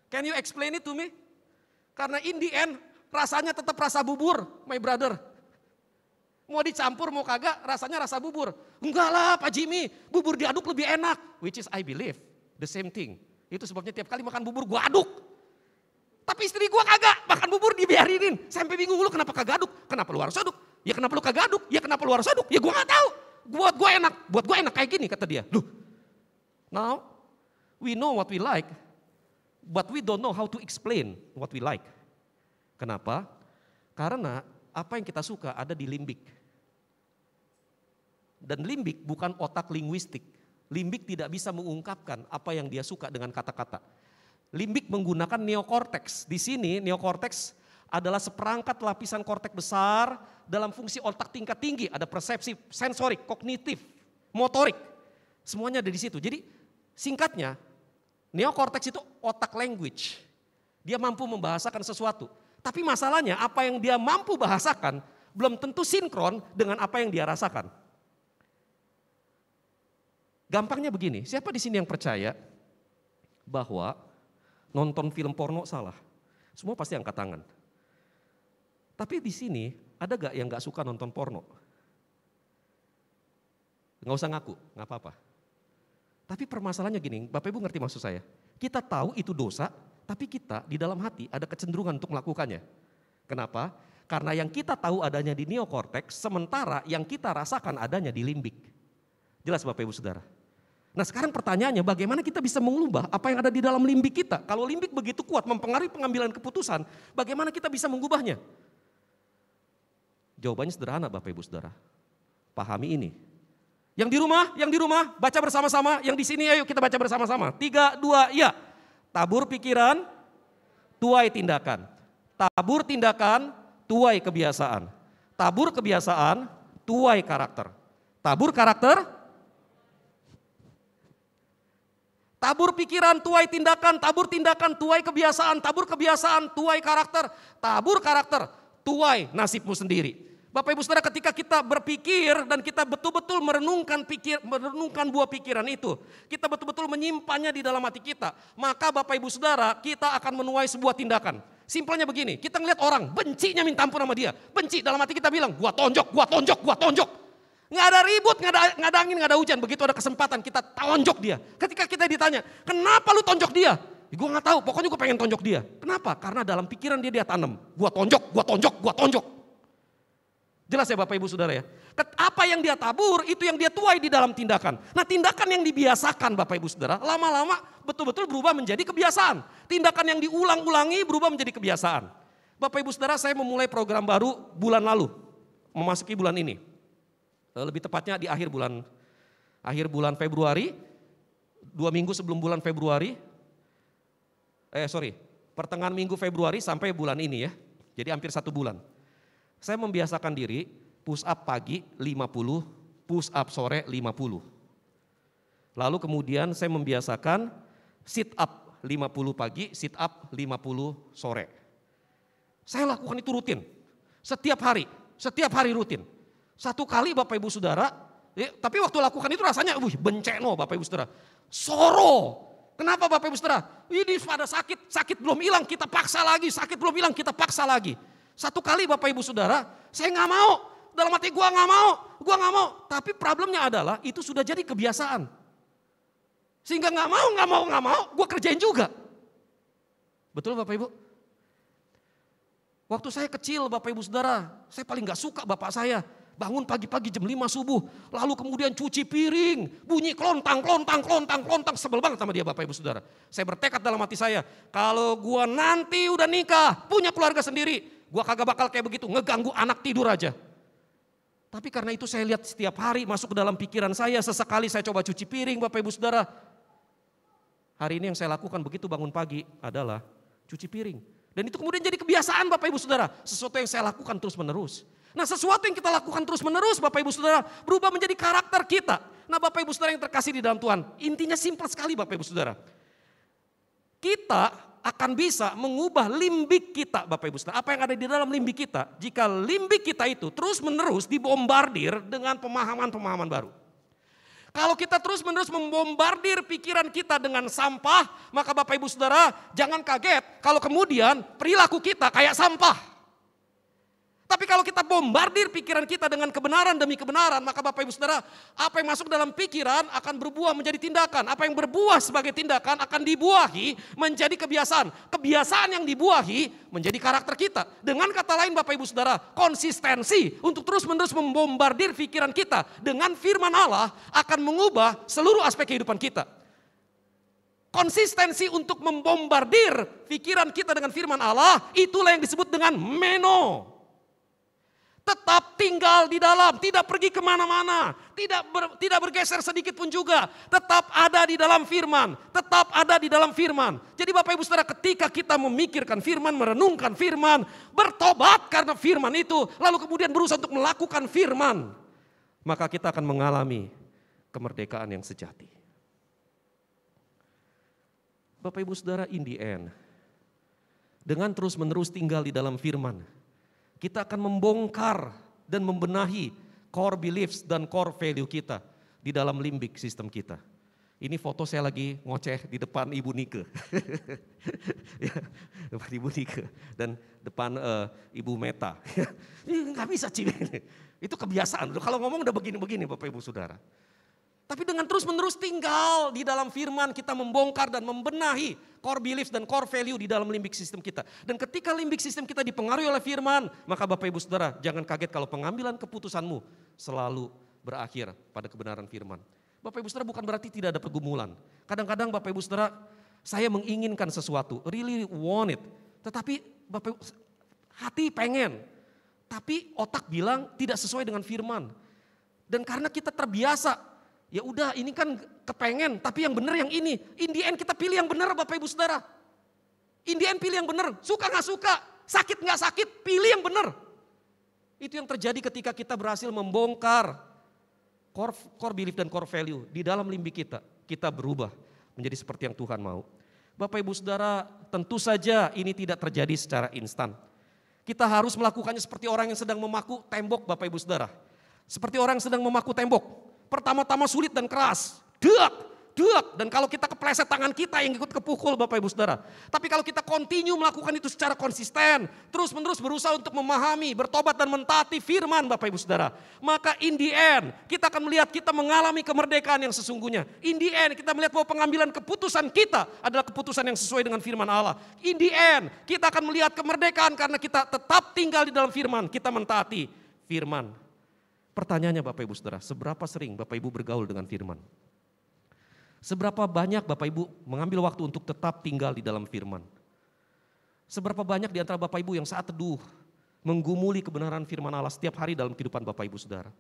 Can you explain it to me? Karena in the end rasanya tetap rasa bubur, my brother. Mau dicampur mau kagak rasanya rasa bubur. Enggak lah Pak Jimmy, bubur diaduk lebih enak. Which is I believe the same thing. Itu sebabnya tiap kali makan bubur gua aduk. Tapi istri gua kagak, makan bubur dibiarinin. Sampai bingung lu kenapa kagak aduk? Kenapa lu harus aduk? Ya kenapa lu kagak aduk? Ya kenapa lu harus aduk? Ya gua gak tahu. Buat gua enak kayak gini kata dia. Loh, now we know what we like. But we don't know how to explain what we like. Kenapa? Karena apa yang kita suka ada di limbik. Dan limbik bukan otak linguistik. Limbik tidak bisa mengungkapkan apa yang dia suka dengan kata-kata. Limbik menggunakan neokorteks. Di sini neokorteks adalah seperangkat lapisan korteks besar dalam fungsi otak tingkat tinggi. Ada persepsi, sensorik, kognitif, motorik. Semuanya ada di situ. Jadi singkatnya, neokorteks itu otak language. Dia mampu membahasakan sesuatu. Tapi masalahnya apa yang dia mampu bahasakan belum tentu sinkron dengan apa yang dia rasakan. Gampangnya begini, siapa di sini yang percaya bahwa nonton film porno salah? Semua pasti angkat tangan. Tapi di sini ada gak yang gak suka nonton porno? Gak usah ngaku, gak apa-apa. Tapi permasalahannya gini, Bapak Ibu ngerti maksud saya? Kita tahu itu dosa, tapi kita di dalam hati ada kecenderungan untuk melakukannya. Kenapa? Karena yang kita tahu adanya di neokorteks, sementara yang kita rasakan adanya di limbik. Jelas Bapak Ibu Saudara? Nah sekarang pertanyaannya bagaimana kita bisa mengubah apa yang ada di dalam limbik kita? Kalau limbik begitu kuat mempengaruhi pengambilan keputusan, bagaimana kita bisa mengubahnya? Jawabannya sederhana Bapak Ibu Saudara. Pahami ini. Yang di rumah baca bersama-sama, yang di sini ayo kita baca bersama-sama. 3, 2, ya. Tabur pikiran, tuai tindakan. Tabur tindakan, tuai kebiasaan. Tabur kebiasaan, tuai karakter. Tabur karakter, tabur pikiran, tuai tindakan. Tabur tindakan, tuai kebiasaan. Tabur kebiasaan, tuai karakter. Tabur karakter, tuai nasibmu sendiri. Bapak Ibu Saudara, ketika kita berpikir dan kita betul-betul merenungkan buah pikiran itu, kita betul-betul menyimpannya di dalam hati kita, maka Bapak Ibu Saudara, kita akan menuai sebuah tindakan. Simpelnya begini, kita ngeliat orang, bencinya minta ampun sama dia, benci dalam hati kita bilang, gua tonjok. Nggak ada ribut, nggak ada angin, nggak ada hujan, begitu ada kesempatan kita tonjok dia. Ketika kita ditanya, kenapa lu tonjok dia? Ya, gue nggak tahu, pokoknya gue pengen tonjok dia. Kenapa? Karena dalam pikiran dia tanam, gua tonjok. Jelas ya Bapak Ibu Saudara ya. Apa yang dia tabur itu yang dia tuai di dalam tindakan. Nah tindakan yang dibiasakan Bapak Ibu Saudara lama-lama betul-betul berubah menjadi kebiasaan. Tindakan yang diulang-ulangi berubah menjadi kebiasaan. Bapak Ibu Saudara, saya memulai program baru bulan lalu. Memasuki bulan ini. Lebih tepatnya di akhir bulan Februari. 2 minggu sebelum bulan Februari. Pertengahan minggu Februari sampai bulan ini ya. Jadi hampir 1 bulan. Saya membiasakan diri push up pagi 50, push up sore 50. Lalu kemudian saya membiasakan sit up 50 pagi, sit up 50 sore. Saya lakukan itu rutin, setiap hari rutin. 1 kali Bapak Ibu Saudara, tapi waktu lakukan itu rasanya benceno Bapak Ibu Saudara. Soro. Kenapa Bapak Ibu Saudara? Ini pada sakit belum hilang kita paksa lagi, sakit belum hilang kita paksa lagi. 1 kali Bapak Ibu Saudara, saya nggak mau, dalam hati gua nggak mau. Tapi problemnya adalah itu sudah jadi kebiasaan. Sehingga nggak mau, gua kerjain juga. Betul Bapak Ibu? Waktu saya kecil Bapak Ibu Saudara, saya paling nggak suka bapak saya. Bangun pagi-pagi jam 5 subuh, lalu kemudian cuci piring, bunyi klontang, sebel banget sama dia Bapak Ibu Saudara. Saya bertekad dalam hati saya, kalau gua nanti udah nikah, punya keluarga sendiri, gua kagak bakal kayak begitu, ngeganggu anak tidur aja. Tapi karena itu saya lihat setiap hari masuk ke dalam pikiran saya, sesekali saya coba cuci piring Bapak Ibu Saudara. Hari ini yang saya lakukan begitu bangun pagi adalah cuci piring. Dan itu kemudian jadi kebiasaan Bapak Ibu Saudara, sesuatu yang saya lakukan terus menerus. Nah sesuatu yang kita lakukan terus menerus Bapak Ibu Saudara berubah menjadi karakter kita. Nah Bapak Ibu Saudara yang terkasih di dalam Tuhan, intinya simpel sekali Bapak Ibu Saudara. Kita akan bisa mengubah limbik kita Bapak Ibu Saudara. Apa yang ada di dalam limbik kita, jika limbik kita itu terus menerus dibombardir dengan pemahaman-pemahaman baru. Kalau kita terus-menerus membombardir pikiran kita dengan sampah, maka Bapak Ibu Saudara jangan kaget kalau kemudian perilaku kita kayak sampah. Tapi kalau kita bombardir pikiran kita dengan kebenaran demi kebenaran, maka Bapak Ibu Saudara, apa yang masuk dalam pikiran akan berbuah menjadi tindakan. Apa yang berbuah sebagai tindakan akan dibuahi menjadi kebiasaan. Kebiasaan yang dibuahi menjadi karakter kita. Dengan kata lain Bapak Ibu Saudara, konsistensi untuk terus-menerus membombardir pikiran kita dengan firman Allah akan mengubah seluruh aspek kehidupan kita. Konsistensi untuk membombardir pikiran kita dengan firman Allah, itulah yang disebut dengan meno. Tetap tinggal di dalam, tidak pergi kemana-mana, tidak bergeser sedikit pun juga. Tetap ada di dalam firman, tetap ada di dalam firman. Jadi Bapak Ibu Saudara, ketika kita memikirkan firman, merenungkan firman, bertobat karena firman itu, lalu kemudian berusaha untuk melakukan firman, maka kita akan mengalami kemerdekaan yang sejati. Bapak Ibu Saudara, in the end, dengan terus-menerus tinggal di dalam firman, kita akan membongkar dan membenahi core beliefs dan core value kita di dalam limbik sistem kita. Ini foto saya lagi ngoceh di depan Ibu Nike. Ya, depan Ibu Nike dan depan Ibu Meta. Ini nggak bisa Cik. Itu kebiasaan. Kalau ngomong udah begini-begini Bapak Ibu Saudara. Tapi dengan terus-menerus tinggal di dalam firman, kita membongkar dan membenahi core beliefs dan core value di dalam limbik sistem kita. Dan ketika limbik sistem kita dipengaruhi oleh firman, maka Bapak Ibu Saudara jangan kaget kalau pengambilan keputusanmu selalu berakhir pada kebenaran firman. Bapak Ibu Saudara, bukan berarti tidak ada pergumulan. Kadang-kadang Bapak Ibu Saudara, saya menginginkan sesuatu, really want it. Tetapi Bapak Ibu, hati pengen, tapi otak bilang tidak sesuai dengan firman. Dan karena kita terbiasa, ya udah ini kan kepengen, tapi yang benar yang ini. In the end kita pilih yang benar Bapak Ibu Saudara. In the end pilih yang benar, suka gak suka, sakit gak sakit, pilih yang benar. Itu yang terjadi ketika kita berhasil membongkar core belief dan core value di dalam limbik kita. Kita berubah menjadi seperti yang Tuhan mau. Bapak Ibu Saudara, tentu saja ini tidak terjadi secara instan. Kita harus melakukannya seperti orang yang sedang memaku tembok Bapak Ibu Saudara. Seperti orang yang sedang memaku tembok. Pertama-tama sulit dan keras, duak, dan kalau kita kepleset tangan kita yang ikut kepukul Bapak Ibu Saudara. Tapi kalau kita continue melakukan itu secara konsisten, terus-menerus berusaha untuk memahami, bertobat dan mentaati firman Bapak Ibu Saudara. Maka in the end kita akan melihat kita mengalami kemerdekaan yang sesungguhnya. In the end kita melihat bahwa pengambilan keputusan kita adalah keputusan yang sesuai dengan firman Allah. In the end kita akan melihat kemerdekaan karena kita tetap tinggal di dalam firman, kita mentaati firman. Pertanyaannya Bapak Ibu Saudara, seberapa sering Bapak Ibu bergaul dengan firman? Seberapa banyak Bapak Ibu mengambil waktu untuk tetap tinggal di dalam firman? Seberapa banyak di antara Bapak Ibu yang saat teduh menggumuli kebenaran firman Allah setiap hari dalam kehidupan Bapak Ibu Saudara?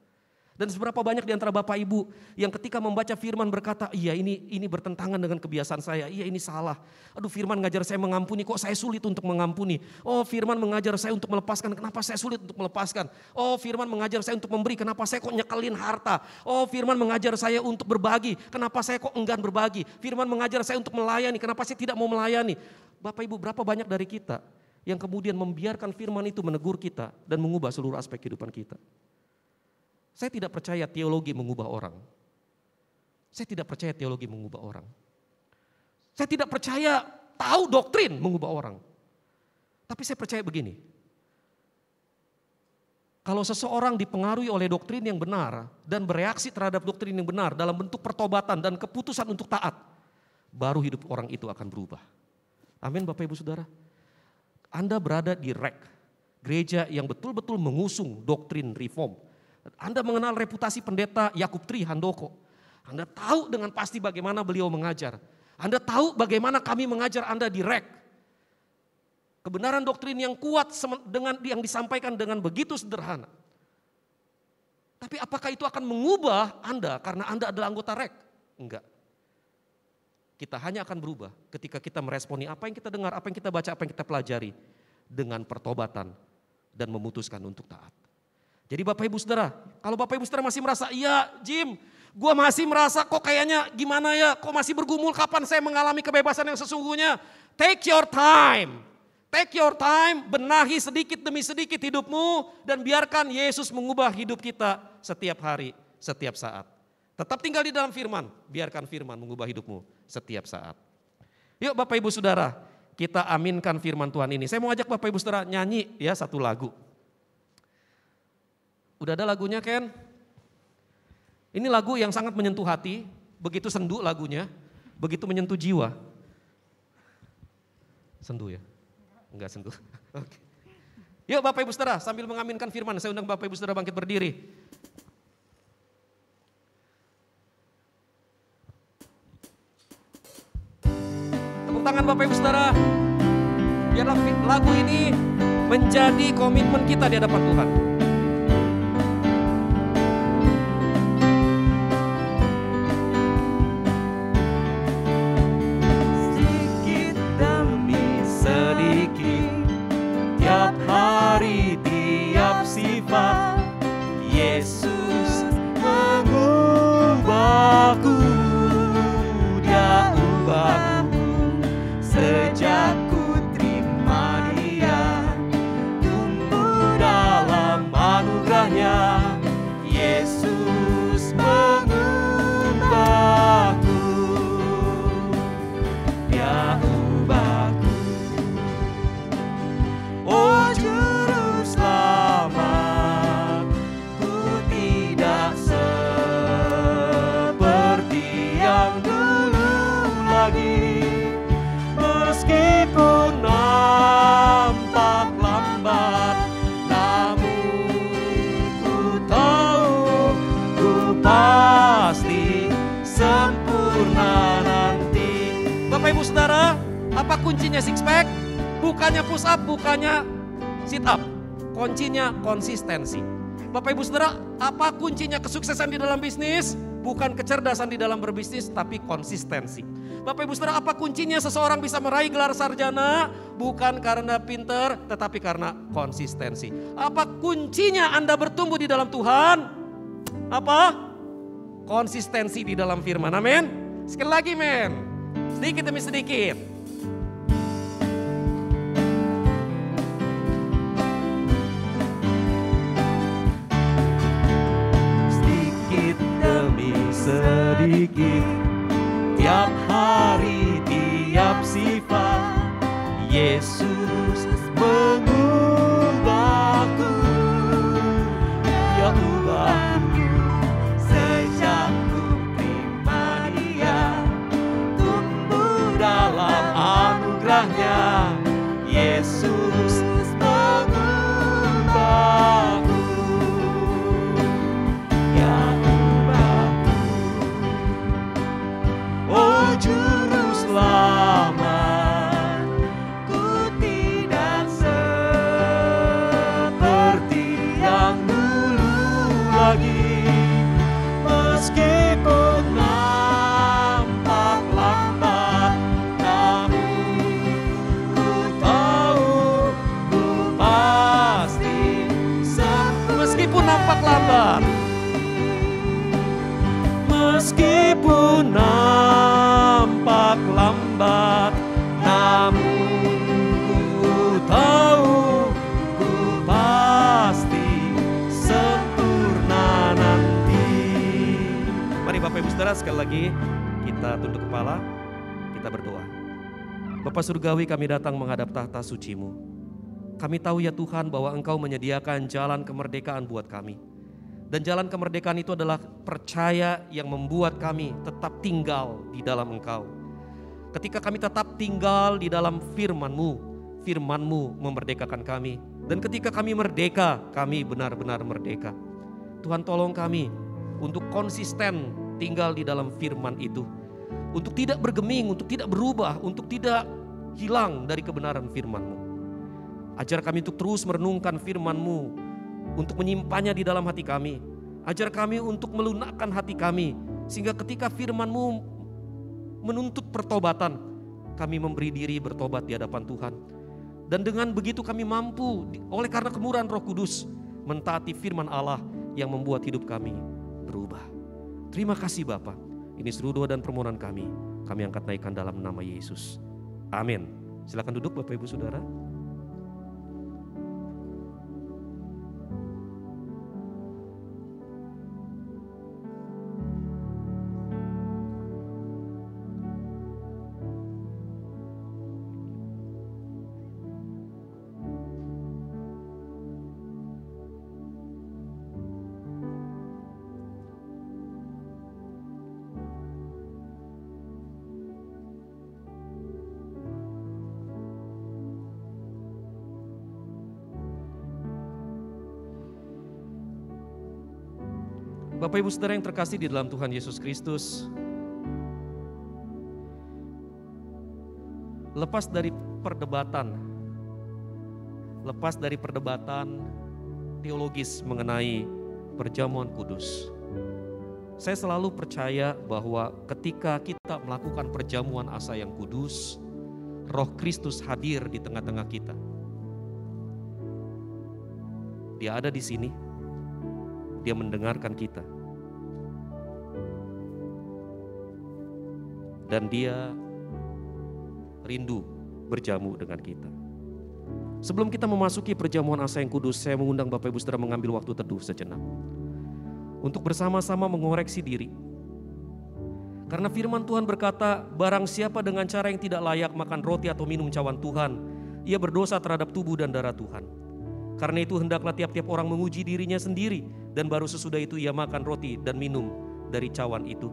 Dan seberapa banyak di antara Bapak Ibu yang ketika membaca firman berkata, iya ini bertentangan dengan kebiasaan saya, iya ini salah. Aduh firman mengajar saya mengampuni, kok saya sulit untuk mengampuni. Oh firman mengajar saya untuk melepaskan, kenapa saya sulit untuk melepaskan. Oh firman mengajar saya untuk memberi, kenapa saya kok nyekelin harta. Oh firman mengajar saya untuk berbagi, kenapa saya kok enggan berbagi. Firman mengajar saya untuk melayani, kenapa saya tidak mau melayani. Bapak Ibu, berapa banyak dari kita yang kemudian membiarkan firman itu menegur kita dan mengubah seluruh aspek kehidupan kita. Saya tidak percaya teologi mengubah orang. Saya tidak percaya teologi mengubah orang. Saya tidak percaya tahu doktrin mengubah orang. Tapi saya percaya begini. Kalau seseorang dipengaruhi oleh doktrin yang benar dan bereaksi terhadap doktrin yang benar dalam bentuk pertobatan dan keputusan untuk taat, baru hidup orang itu akan berubah. Amin Bapak Ibu Saudara. Anda berada di REK, gereja yang betul-betul mengusung doktrin reform. Anda mengenal reputasi pendeta Yakub Tri Handoko. Anda tahu dengan pasti bagaimana beliau mengajar. Anda tahu bagaimana kami mengajar Anda di REK. Kebenaran doktrin yang kuat dengan yang disampaikan dengan begitu sederhana. Tapi apakah itu akan mengubah Anda karena Anda adalah anggota REK? Enggak. Kita hanya akan berubah ketika kita meresponi apa yang kita dengar, apa yang kita baca, apa yang kita pelajari dengan pertobatan dan memutuskan untuk taat. Jadi Bapak Ibu Saudara, kalau Bapak Ibu Saudara masih merasa, iya Jim, gue masih merasa kok kayaknya gimana ya, kok masih bergumul, kapan saya mengalami kebebasan yang sesungguhnya? Take your time, benahi sedikit demi sedikit hidupmu dan biarkan Yesus mengubah hidup kita setiap hari, setiap saat. Tetap tinggal di dalam firman, biarkan firman mengubah hidupmu setiap saat. Yuk Bapak Ibu Saudara, kita aminkan firman Tuhan ini. Saya mau ajak Bapak Ibu Saudara nyanyi ya satu lagu. Udah ada lagunya Ken? Ini lagu yang sangat menyentuh hati, begitu sendu lagunya, begitu menyentuh jiwa. Sendu ya? Enggak sendu. Oke. Yuk Bapak Ibu Saudara sambil mengaminkan firman, saya undang Bapak Ibu Saudara bangkit berdiri. Tepuk tangan Bapak Ibu Saudara. Biarlah lagu ini menjadi komitmen kita di hadapan Tuhan. Sedikit demi sedikit, tiap hari, tiap sifat, Yesus mengubahku, Dia ubahku. Sejak ku terima Dia, tumbuh dalam anugerahnya, Yesus mengubahku, Dia ubahku. Oh Juru Selamat, ku tidak seperti yang dulu lagi. Meskipun nampak lambat, namun ku tahu ku pasti sempurna nanti. Bapak Ibu Saudara, apa kuncinya six pack? Bukannya push up, bukannya sit up. Kuncinya konsistensi. Bapak Ibu Saudara, apa kuncinya kesuksesan di dalam bisnis? Bukan kecerdasan di dalam berbisnis, tapi konsistensi. Bapak Ibu Saudara, apa kuncinya seseorang bisa meraih gelar sarjana? Bukan karena pinter, tetapi karena konsistensi. Apa kuncinya Anda bertumbuh di dalam Tuhan? Apa? Konsistensi di dalam firman, amin. Sekali lagi men, sedikit demi sedikit. Sedikit demi sedikit, tiap hari, tiap sifat, Yesus mengubahku, Dia ubahku. Sejak ku terima Dia, tumbuh dalam anugerahnya, Yesus mengubahku, Dia ubahku. Oh Juru Selamat, ku tidak seperti yang dulu lagi. Meskipun nampak lambat, namun ku tahu ku pasti sempurna. Meskipun nampak lambat, Meskipun nampak lambat, namun ku tahu ku pasti sempurna nanti. mari Bapak Ibu Saudara sekali lagi kita tunduk kepala, kita berdoa. Bapa Surgawi, kami datang menghadap tahta suci-Mu. Kami tahu ya Tuhan bahwa Engkau menyediakan jalan kemerdekaan buat kami. Dan jalan kemerdekaan itu adalah percaya yang membuat kami tetap tinggal di dalam Engkau. Ketika kami tetap tinggal di dalam firman-Mu, firman-Mu memerdekakan kami. Dan ketika kami merdeka, kami benar-benar merdeka. Tuhan tolong kami untuk konsisten tinggal di dalam firman itu. Untuk tidak bergeming, untuk tidak berubah, untuk tidak hilang dari kebenaran firman-Mu. Ajar kami untuk terus merenungkan firman-Mu, untuk menyimpannya di dalam hati kami. Ajar kami untuk melunakkan hati kami, sehingga ketika firman-Mu menuntut pertobatan, kami memberi diri bertobat di hadapan Tuhan. Dan dengan begitu kami mampu, oleh karena kemurahan Roh Kudus, mentaati firman Allah yang membuat hidup kami berubah. Terima kasih Bapa. Ini seluruh doa dan permohonan kami angkat naikkan dalam nama Yesus. Amin. Silakan duduk Bapak Ibu Saudara. Bapak Ibu Saudara yang terkasih di dalam Tuhan Yesus Kristus, lepas dari perdebatan teologis mengenai perjamuan kudus, saya selalu percaya bahwa ketika kita melakukan perjamuan asa yang kudus, Roh Kristus hadir di tengah-tengah kita. Dia ada di sini, dia mendengarkan kita, dan dia rindu berjamu dengan kita. Sebelum kita memasuki perjamuan asa yang kudus, saya mengundang Bapak Ibu Saudara mengambil waktu teduh sejenak untuk bersama-sama mengoreksi diri. Karena firman Tuhan berkata, barang siapa dengan cara yang tidak layak makan roti atau minum cawan Tuhan, ia berdosa terhadap tubuh dan darah Tuhan. Karena itu hendaklah tiap-tiap orang menguji dirinya sendiri, dan baru sesudah itu ia makan roti dan minum dari cawan itu.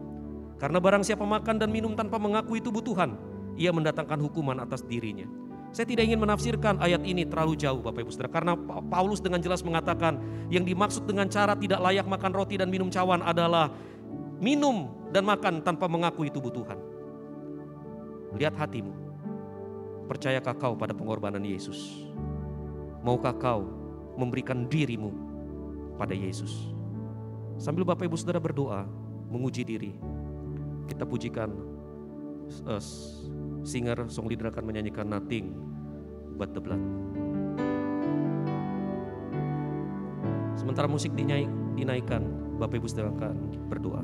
Karena barang siapa makan dan minum tanpa mengakui tubuh Tuhan, ia mendatangkan hukuman atas dirinya. Saya tidak ingin menafsirkan ayat ini terlalu jauh Bapak Ibu Saudara, karena Paulus dengan jelas mengatakan yang dimaksud dengan cara tidak layak makan roti dan minum cawan adalah minum dan makan tanpa mengakui tubuh Tuhan. Lihat hatimu, percayakah kau pada pengorbanan Yesus? Maukah kau memberikan dirimu pada Yesus? Sambil Bapak Ibu Saudara berdoa, menguji diri, kita pujikan singer, song leader akan menyanyikan Nothing But The Blood. Sementara musik dinaikkan, Bapak Ibu Saudara akan berdoa.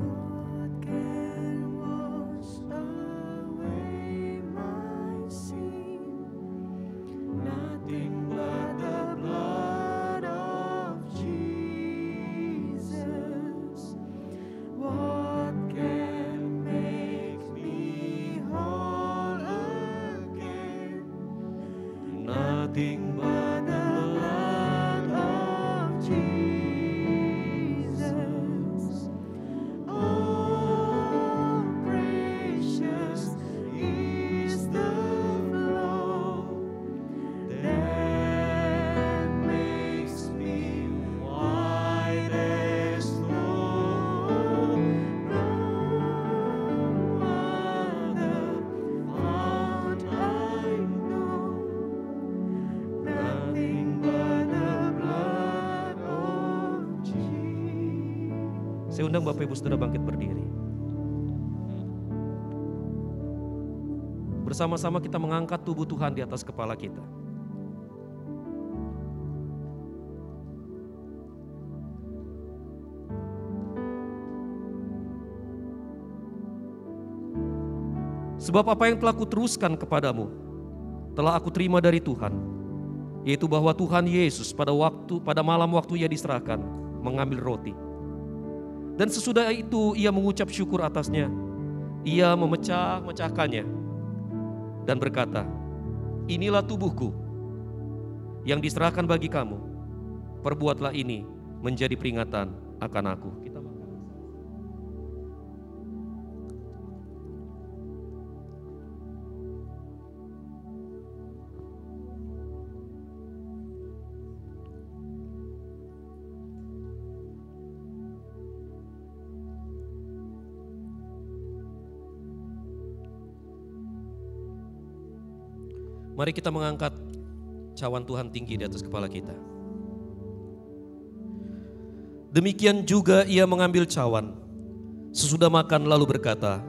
Nothing but the blood of Jesus. Oh, precious is the flow that makes me white as snow. No other fount I know. Nothing but the blood of Jesus. Saya undang Bapak Ibu Saudara bangkit berdiri. Bersama-sama kita mengangkat tubuh Tuhan di atas kepala kita. Sebab apa yang telah kuteruskan kepadamu telah aku terima dari Tuhan, yaitu bahwa Tuhan Yesus pada malam waktu ia diserahkan mengambil roti. Dan sesudah itu ia mengucap syukur atasnya. Ia memecah-mecahkannya dan berkata, inilah tubuhku yang diserahkan bagi kamu. Perbuatlah ini menjadi peringatan akan aku. Kita makan. Mari kita mengangkat cawan Tuhan tinggi di atas kepala kita. Demikian juga ia mengambil cawan sesudah makan lalu berkata,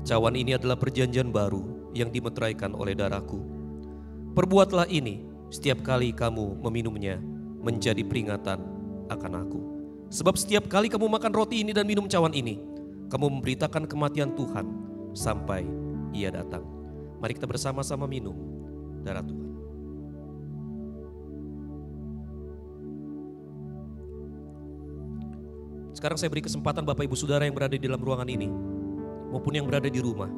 cawan ini adalah perjanjian baru yang dimeteraikan oleh darahku. Perbuatlah ini setiap kali kamu meminumnya menjadi peringatan akan aku. Sebab setiap kali kamu makan roti ini dan minum cawan ini, kamu memberitakan kematian Tuhan sampai ia datang. Mari kita bersama-sama minum darah Tuhan. Sekarang saya beri kesempatan Bapak Ibu Saudara yang berada di dalam ruangan ini maupun yang berada di rumah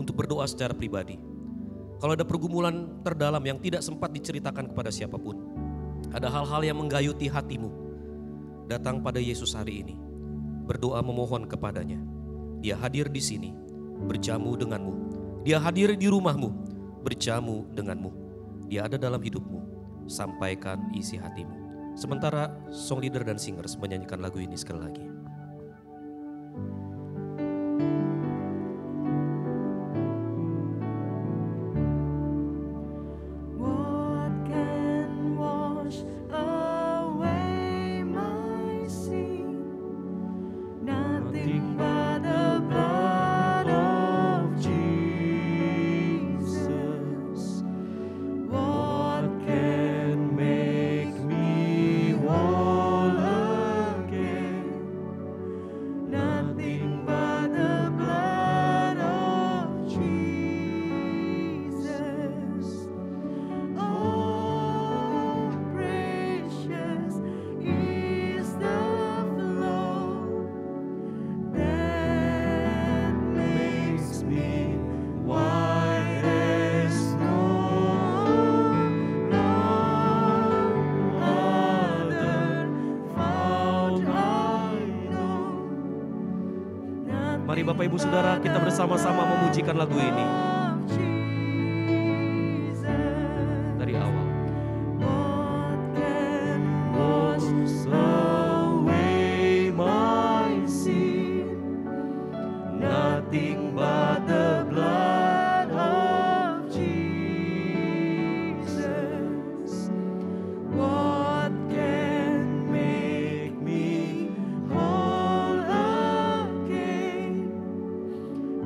untuk berdoa secara pribadi. Kalau ada pergumulan terdalam yang tidak sempat diceritakan kepada siapapun, ada hal-hal yang menggayuti hatimu, datang pada Yesus hari ini. Berdoa memohon kepadanya. Dia hadir di sini, berjamu denganmu. Dia hadir di rumahmu, berjamu denganmu. Dia ada dalam hidupmu, sampaikan isi hatimu. Sementara song leader dan singers menyanyikan lagu ini sekali lagi. Bapak Ibu Saudara, kita bersama-sama memujikan lagu ini dari awal. Wash away my sin, nothing but the blood of Jesus. What can make me whole again?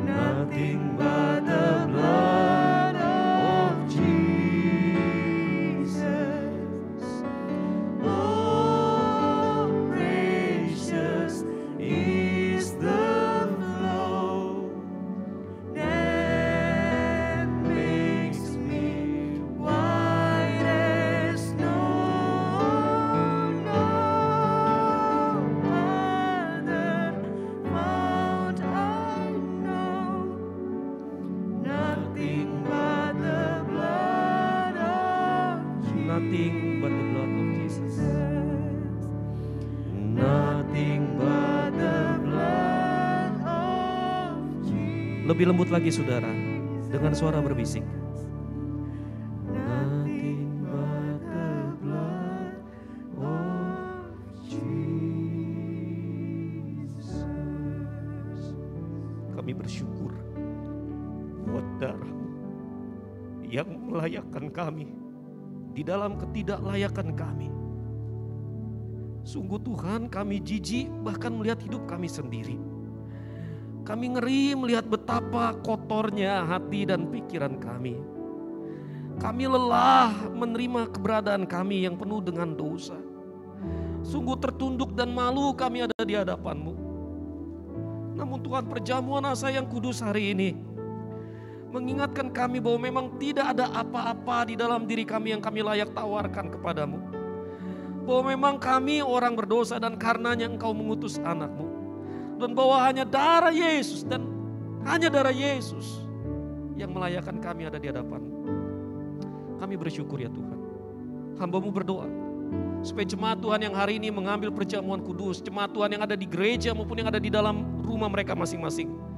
Nothing but the blood of Jesus. Oh, precious is the flow that makes me white as snow. No other fount I know, nothing but the blood of Nothing but the blood of Jesus. Nothing but the blood of Jesus. Lebih lembut lagi saudara, dengan suara berbisik. Nothing but the blood of Jesus. Kami bersyukur buat darah-Mu yang melayakkan kami di dalam ketidaklayakan kami. Sungguh Tuhan, kami jijik bahkan melihat hidup kami sendiri. Kami ngeri melihat betapa kotornya hati dan pikiran kami. Kami lelah menerima keberadaan kami yang penuh dengan dosa. Sungguh tertunduk dan malu kami ada di hadapan-Mu. Namun Tuhan, perjamuan asa yang kudus hari ini mengingatkan kami bahwa memang tidak ada apa-apa di dalam diri kami yang kami layak tawarkan kepadamu. Bahwa memang kami orang berdosa dan karenanya Engkau mengutus anak-Mu. Dan bahwa hanya darah Yesus dan hanya darah Yesus yang melayakkan kami ada di hadapan-Mu. Kami bersyukur ya Tuhan. Hamba-Mu berdoa supaya jemaat Tuhan yang hari ini mengambil perjamuan kudus, jemaat Tuhan yang ada di gereja maupun yang ada di dalam rumah mereka masing-masing.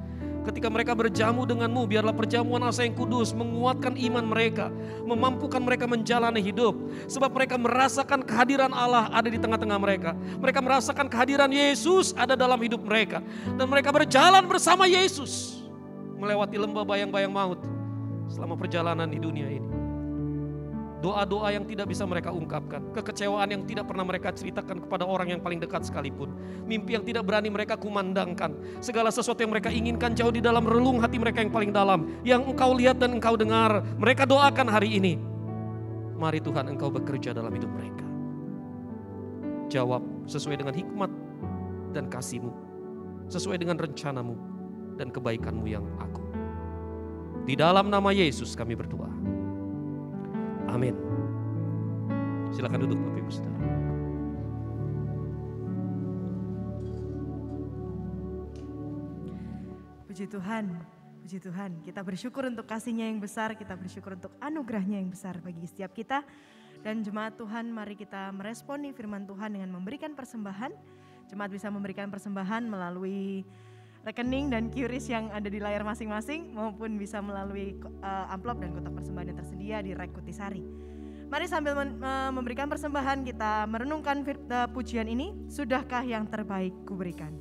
Ketika mereka berjamu dengan-Mu, biarlah perjamuan asa yang kudus menguatkan iman mereka, memampukan mereka menjalani hidup. Sebab mereka merasakan kehadiran Allah ada di tengah-tengah mereka. Mereka merasakan kehadiran Yesus ada dalam hidup mereka. Dan mereka berjalan bersama Yesus melewati lembah bayang-bayang maut selama perjalanan di dunia ini. Doa-doa yang tidak bisa mereka ungkapkan, kekecewaan yang tidak pernah mereka ceritakan kepada orang yang paling dekat sekalipun, mimpi yang tidak berani mereka kumandangkan, segala sesuatu yang mereka inginkan jauh di dalam relung hati mereka yang paling dalam, yang Engkau lihat dan Engkau dengar, mereka doakan hari ini. Mari Tuhan Engkau bekerja dalam hidup mereka. Jawab sesuai dengan hikmat dan kasih-Mu, sesuai dengan rencana-Mu dan kebaikan-Mu yang agung. Di dalam nama Yesus kami berdoa. Amin. Silakan duduk Bapak Ibu Saudara. Puji Tuhan, puji Tuhan. Kita bersyukur untuk kasih-Nya yang besar, kita bersyukur untuk anugerah-Nya yang besar bagi setiap kita. Dan jemaat Tuhan, mari kita meresponi firman Tuhan dengan memberikan persembahan. Jemaat bisa memberikan persembahan melalui rekening dan QRIS yang ada di layar masing-masing, maupun bisa melalui amplop dan kotak persembahan yang tersedia di Rek Kutisari. Mari sambil memberikan persembahan kita merenungkan pujian ini, sudahkah yang terbaik kuberikan.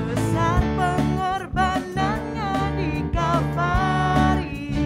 Besar pengorbanannya di Kalvari.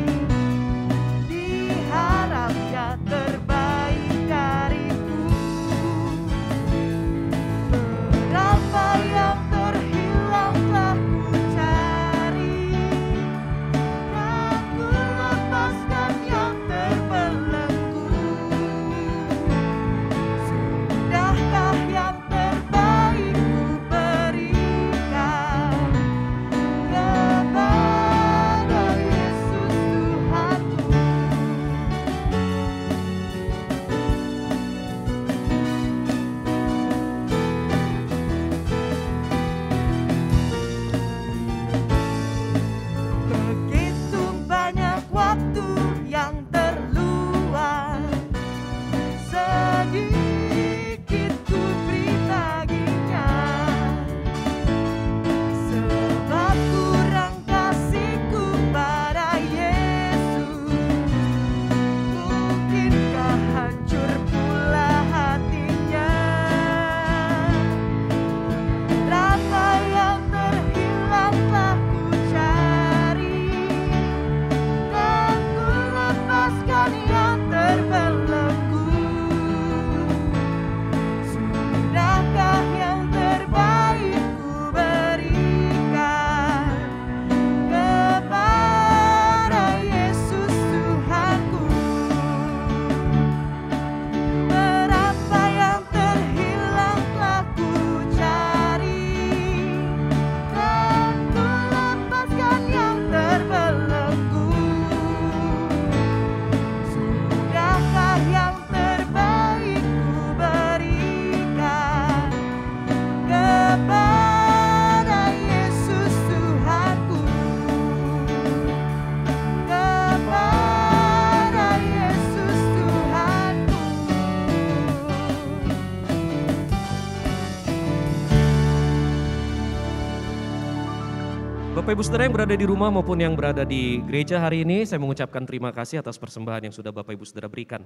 Bapak Ibu Saudara yang berada di rumah maupun yang berada di gereja hari ini, saya mengucapkan terima kasih atas persembahan yang sudah Bapak Ibu Saudara berikan.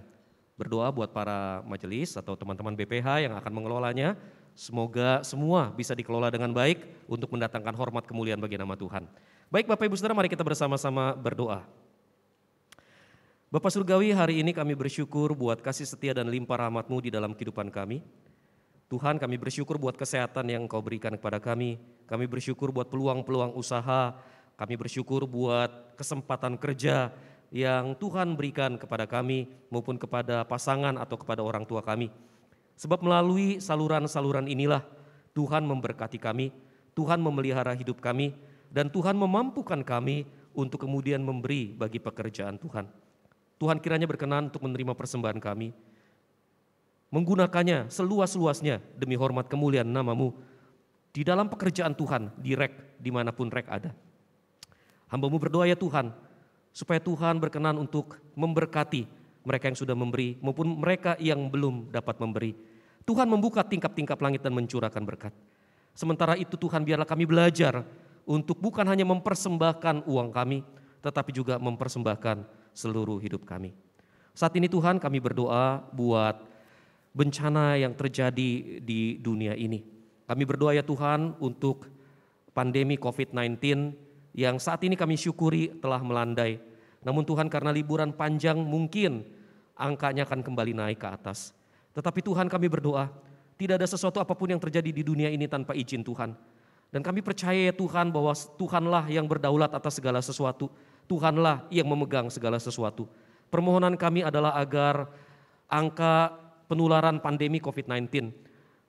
Berdoa buat para majelis atau teman-teman BPH yang akan mengelolanya, semoga semua bisa dikelola dengan baik untuk mendatangkan hormat kemuliaan bagi nama Tuhan. Baik Bapak Ibu Saudara, mari kita bersama-sama berdoa. Bapak Surgawi, hari ini kami bersyukur buat kasih setia dan limpah rahmat-Mu di dalam kehidupan kami. Tuhan, kami bersyukur buat kesehatan yang Kau berikan kepada kami. Kami bersyukur buat peluang-peluang usaha. Kami bersyukur buat kesempatan kerja yang Tuhan berikan kepada kami maupun kepada pasangan atau kepada orang tua kami. Sebab melalui saluran-saluran inilah Tuhan memberkati kami, Tuhan memelihara hidup kami, dan Tuhan memampukan kami untuk kemudian memberi bagi pekerjaan Tuhan. Tuhan kiranya berkenan untuk menerima persembahan kami, menggunakannya seluas-luasnya demi hormat kemuliaan nama-Mu di dalam pekerjaan Tuhan, di rek, dimanapun rek ada. Hamba-Mu berdoa ya Tuhan, supaya Tuhan berkenan untuk memberkati mereka yang sudah memberi maupun mereka yang belum dapat memberi. Tuhan membuka tingkap-tingkap langit dan mencurahkan berkat. Sementara itu Tuhan, biarlah kami belajar untuk bukan hanya mempersembahkan uang kami, tetapi juga mempersembahkan seluruh hidup kami. Saat ini Tuhan, kami berdoa buat bencana yang terjadi di dunia ini. Kami berdoa ya Tuhan untuk pandemi COVID-19 yang saat ini kami syukuri telah melandai. Namun Tuhan, karena liburan panjang mungkin angkanya akan kembali naik ke atas. Tetapi Tuhan, kami berdoa tidak ada sesuatu apapun yang terjadi di dunia ini tanpa izin Tuhan. Dan kami percaya ya Tuhan bahwa Tuhanlah yang berdaulat atas segala sesuatu. Tuhanlah yang memegang segala sesuatu. Permohonan kami adalah agar angka penularan pandemi COVID-19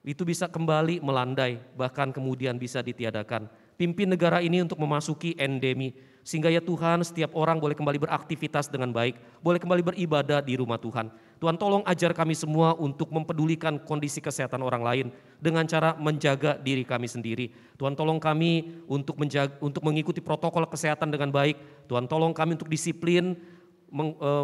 itu bisa kembali melandai, bahkan kemudian bisa ditiadakan. Pimpin negara ini untuk memasuki endemi, sehingga ya Tuhan setiap orang boleh kembali beraktivitas dengan baik, boleh kembali beribadah di rumah Tuhan. Tuhan tolong ajar kami semua untuk mempedulikan kondisi kesehatan orang lain dengan cara menjaga diri kami sendiri. Tuhan tolong kami untuk mengikuti protokol kesehatan dengan baik. Tuhan tolong kami untuk disiplin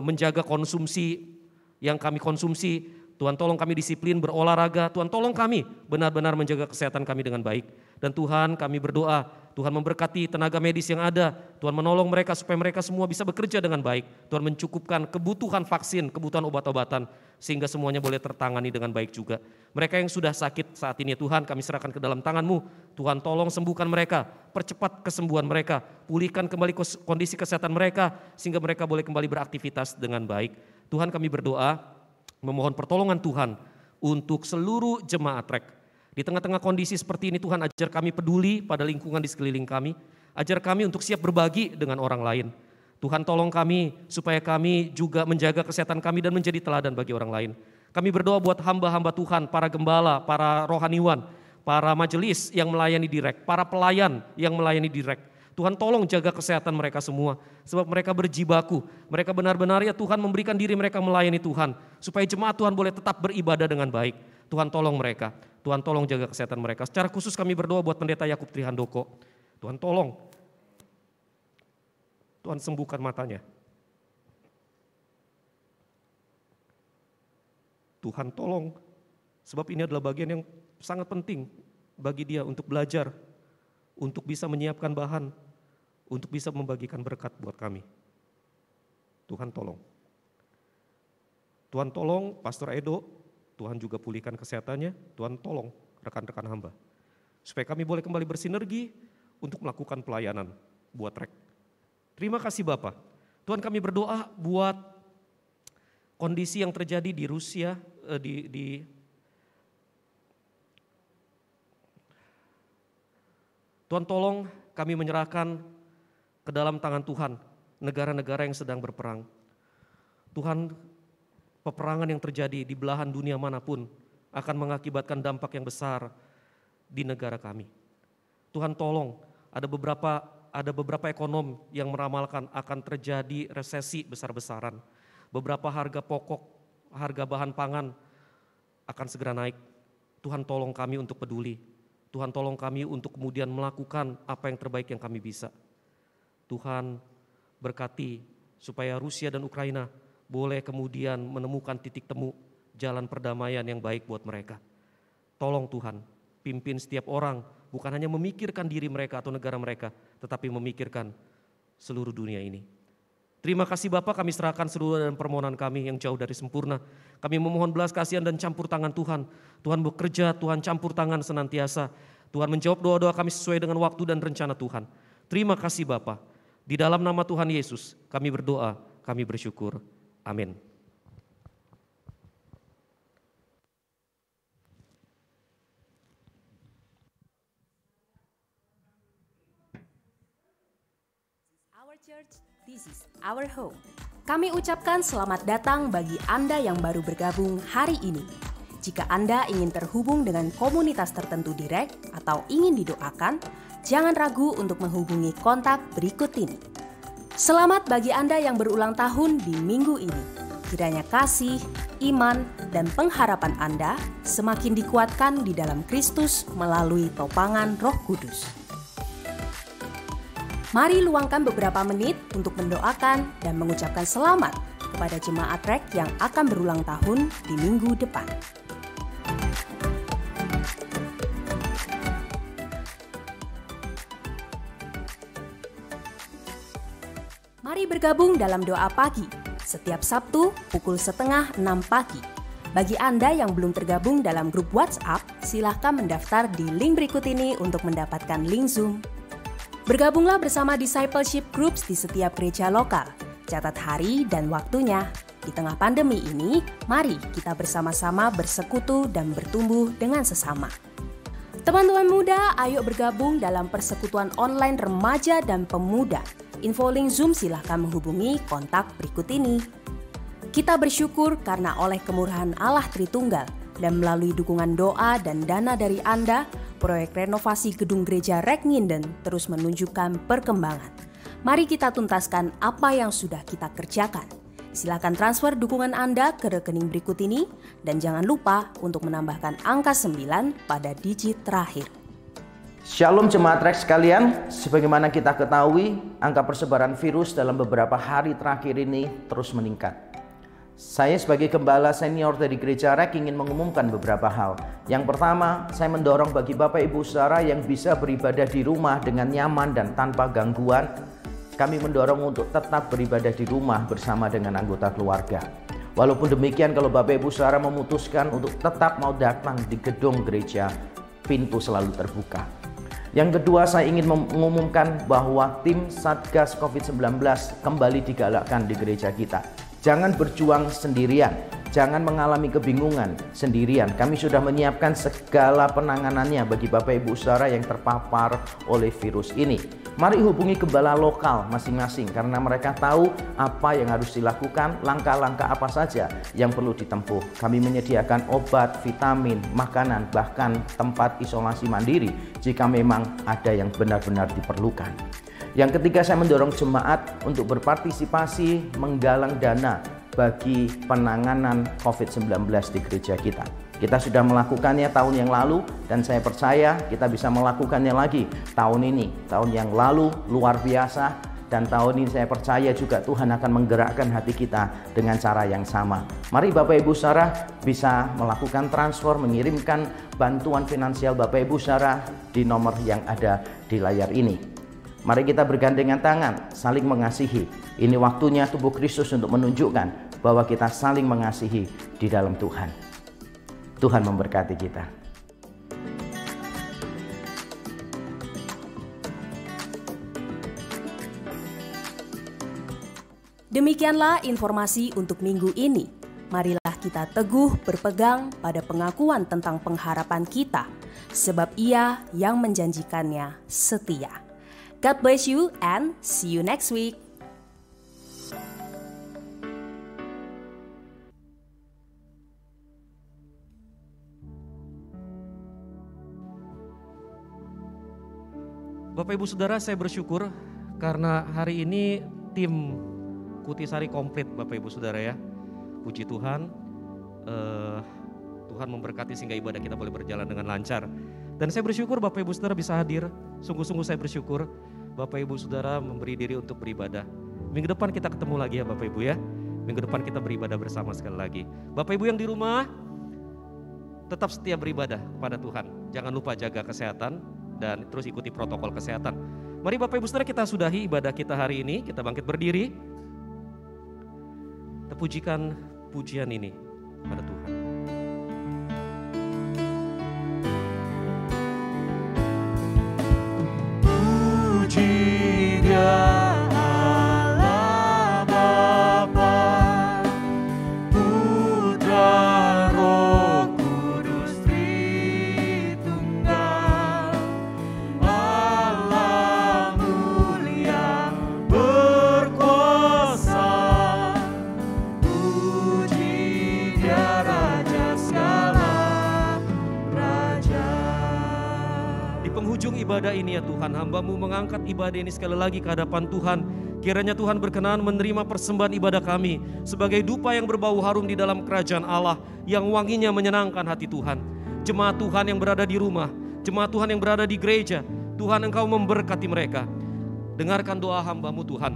menjaga konsumsi yang kami konsumsi. Tuhan tolong kami disiplin berolahraga, Tuhan tolong kami benar-benar menjaga kesehatan kami dengan baik. Dan Tuhan, kami berdoa, Tuhan memberkati tenaga medis yang ada, Tuhan menolong mereka supaya mereka semua bisa bekerja dengan baik. Tuhan mencukupkan kebutuhan vaksin, kebutuhan obat-obatan, sehingga semuanya boleh tertangani dengan baik juga. Mereka yang sudah sakit saat ini Tuhan, kami serahkan ke dalam tangan-Mu. Tuhan tolong sembuhkan mereka, percepat kesembuhan mereka, pulihkan kembali kondisi kesehatan mereka, sehingga mereka boleh kembali beraktivitas dengan baik. Tuhan, kami berdoa, memohon pertolongan Tuhan untuk seluruh jemaat rek. Di tengah-tengah kondisi seperti ini Tuhan, ajar kami peduli pada lingkungan di sekeliling kami. Ajar kami untuk siap berbagi dengan orang lain. Tuhan tolong kami supaya kami juga menjaga kesehatan kami dan menjadi teladan bagi orang lain. Kami berdoa buat hamba-hamba Tuhan, para gembala, para rohaniwan, para majelis yang melayani di rek, para pelayan yang melayani di rek. Tuhan tolong jaga kesehatan mereka semua, sebab mereka berjibaku, mereka benar-benar ya Tuhan memberikan diri mereka melayani Tuhan, supaya jemaat Tuhan boleh tetap beribadah dengan baik. Tuhan tolong mereka, Tuhan tolong jaga kesehatan mereka. Secara khusus kami berdoa buat Pendeta Yakub Trihandoko, Tuhan tolong, Tuhan sembuhkan matanya. Tuhan tolong, sebab ini adalah bagian yang sangat penting bagi dia untuk belajar, untuk bisa menyiapkan bahan, untuk bisa membagikan berkat buat kami. Tuhan tolong. Tuhan tolong Pastor Edo, Tuhan juga pulihkan kesehatannya, Tuhan tolong rekan-rekan hamba. Supaya kami boleh kembali bersinergi untuk melakukan pelayanan buat rek. Terima kasih Bapak. Tuhan, kami berdoa buat kondisi yang terjadi di Rusia, Tuhan tolong kami menyerahkan ke dalam tangan Tuhan negara-negara yang sedang berperang. Tuhan, peperangan yang terjadi di belahan dunia manapun akan mengakibatkan dampak yang besar di negara kami. Tuhan tolong, ada beberapa ekonom yang meramalkan akan terjadi resesi besar-besaran. Beberapa harga pokok, harga bahan pangan akan segera naik. Tuhan tolong kami untuk peduli. Tuhan tolong kami untuk kemudian melakukan apa yang terbaik yang kami bisa. Tuhan berkati supaya Rusia dan Ukraina boleh kemudian menemukan titik temu jalan perdamaian yang baik buat mereka. Tolong Tuhan, pimpin setiap orang bukan hanya memikirkan diri mereka atau negara mereka, tetapi memikirkan seluruh dunia ini. Terima kasih Bapa, kami serahkan seluruh dan permohonan kami yang jauh dari sempurna. Kami memohon belas kasihan dan campur tangan Tuhan. Tuhan bekerja, Tuhan campur tangan senantiasa. Tuhan menjawab doa-doa kami sesuai dengan waktu dan rencana Tuhan. Terima kasih Bapa. Di dalam nama Tuhan Yesus kami berdoa, kami bersyukur. Amin. Our church, this is our home. Kami ucapkan selamat datang bagi Anda yang baru bergabung hari ini. Jika Anda ingin terhubung dengan komunitas tertentu direct atau ingin didoakan, jangan ragu untuk menghubungi kontak berikut ini. Selamat bagi Anda yang berulang tahun di minggu ini. Kiranya kasih, iman, dan pengharapan Anda semakin dikuatkan di dalam Kristus melalui topangan Roh Kudus. Mari luangkan beberapa menit untuk mendoakan dan mengucapkan selamat kepada jemaat REK yang akan berulang tahun di minggu depan. Mari bergabung dalam doa pagi setiap Sabtu pukul 5:30 pagi. Bagi Anda yang belum tergabung dalam grup WhatsApp, silahkan mendaftar di link berikut ini untuk mendapatkan link Zoom. Bergabunglah bersama discipleship groups di setiap gereja lokal. Catat hari dan waktunya. Di tengah pandemi ini, mari kita bersama-sama bersekutu dan bertumbuh dengan sesama. Teman-teman muda, ayo bergabung dalam persekutuan online remaja dan pemuda. Info link Zoom silahkan menghubungi kontak berikut ini. Kita bersyukur karena oleh kemurahan Allah Tritunggal dan melalui dukungan doa dan dana dari Anda, proyek renovasi gedung gereja REK Nginden terus menunjukkan perkembangan. Mari kita tuntaskan apa yang sudah kita kerjakan. Silakan transfer dukungan Anda ke rekening berikut ini dan jangan lupa untuk menambahkan angka 9 pada digit terakhir. Shalom jemaat REK sekalian, sebagaimana kita ketahui, angka persebaran virus dalam beberapa hari terakhir ini terus meningkat. Saya sebagai gembala senior dari gereja REK ingin mengumumkan beberapa hal. Yang pertama, saya mendorong bagi Bapak Ibu Saudara yang bisa beribadah di rumah dengan nyaman dan tanpa gangguan, kami mendorong untuk tetap beribadah di rumah bersama dengan anggota keluarga. Walaupun demikian, kalau Bapak Ibu Saudara memutuskan untuk tetap mau datang di gedung gereja, pintu selalu terbuka. Yang kedua, saya ingin mengumumkan bahwa tim Satgas COVID-19 kembali digalakkan di gereja kita. Jangan berjuang sendirian, jangan mengalami kebingungan sendirian. Kami sudah menyiapkan segala penanganannya bagi Bapak Ibu Saudara yang terpapar oleh virus ini. Mari hubungi gembala lokal masing-masing karena mereka tahu apa yang harus dilakukan, langkah-langkah apa saja yang perlu ditempuh. Kami menyediakan obat, vitamin, makanan, bahkan tempat isolasi mandiri jika memang ada yang benar-benar diperlukan. Yang ketiga, saya mendorong jemaat untuk berpartisipasi menggalang dana bagi penanganan COVID-19 di gereja kita. Kita sudah melakukannya tahun yang lalu dan saya percaya kita bisa melakukannya lagi tahun ini. Tahun yang lalu luar biasa dan tahun ini saya percaya juga Tuhan akan menggerakkan hati kita dengan cara yang sama. Mari Bapak Ibu Saudara bisa melakukan transfer, mengirimkan bantuan finansial Bapak Ibu Saudara di nomor yang ada di layar ini. Mari kita bergandengan tangan, saling mengasihi. Ini waktunya tubuh Kristus untuk menunjukkan bahwa kita saling mengasihi di dalam Tuhan. Tuhan memberkati kita. Demikianlah informasi untuk minggu ini. Marilah kita teguh berpegang pada pengakuan tentang pengharapan kita, sebab Ia yang menjanjikannya setia. God bless you and see you next week. Bapak Ibu Saudara, saya bersyukur karena hari ini tim Kutisari komplit Bapak Ibu Saudara ya. Puji Tuhan, Tuhan memberkati sehingga ibadah kita boleh berjalan dengan lancar. Dan saya bersyukur Bapak Ibu Saudara bisa hadir. Sungguh-sungguh saya bersyukur Bapak Ibu Saudara memberi diri untuk beribadah. Minggu depan kita ketemu lagi ya Bapak Ibu ya. Minggu depan kita beribadah bersama sekali lagi. Bapak Ibu yang di rumah, tetap setia beribadah kepada Tuhan. Jangan lupa jaga kesehatan, dan terus ikuti protokol kesehatan. Mari Bapak Ibu Saudara, kita sudahi ibadah kita hari ini. Kita bangkit berdiri. Kita pujikan pujian ini pada Tuhan. Puji Dia Allah Bapa, Putra, Roh Kudus Tritunggal, Allah mulia berkuasa. Puji Dia Raja segala raja. Di penghujung ibadah ini ya Tuhan, hamba-Mu mengangkat ibadah ini sekali lagi ke hadapan Tuhan. Kiranya Tuhan berkenan menerima persembahan ibadah kami sebagai dupa yang berbau harum di dalam kerajaan Allah, yang wanginya menyenangkan hati Tuhan. Jemaat Tuhan yang berada di rumah, jemaat Tuhan yang berada di gereja, Tuhan Engkau memberkati mereka. Dengarkan doa hamba-Mu Tuhan.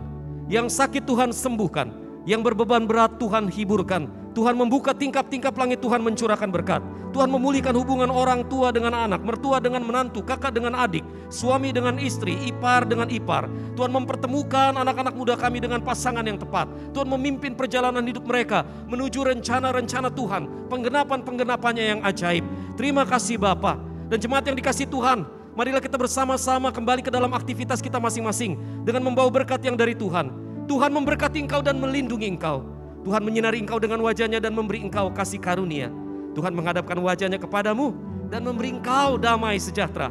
Yang sakit Tuhan sembuhkan, yang berbeban berat Tuhan hiburkan. Tuhan membuka tingkap-tingkap langit, Tuhan mencurahkan berkat. Tuhan memulihkan hubungan orang tua dengan anak, mertua dengan menantu, kakak dengan adik, suami dengan istri, ipar dengan ipar. Tuhan mempertemukan anak-anak muda kami dengan pasangan yang tepat. Tuhan memimpin perjalanan hidup mereka menuju rencana-rencana Tuhan, penggenapan-penggenapannya yang ajaib. Terima kasih Bapa. Dan jemaat yang dikasihi Tuhan, marilah kita bersama-sama kembali ke dalam aktivitas kita masing-masing dengan membawa berkat yang dari Tuhan. Tuhan memberkati engkau dan melindungi engkau. Tuhan menyinari engkau dengan wajahnya dan memberi engkau kasih karunia. Tuhan menghadapkan wajahnya kepadamu dan memberi engkau damai sejahtera.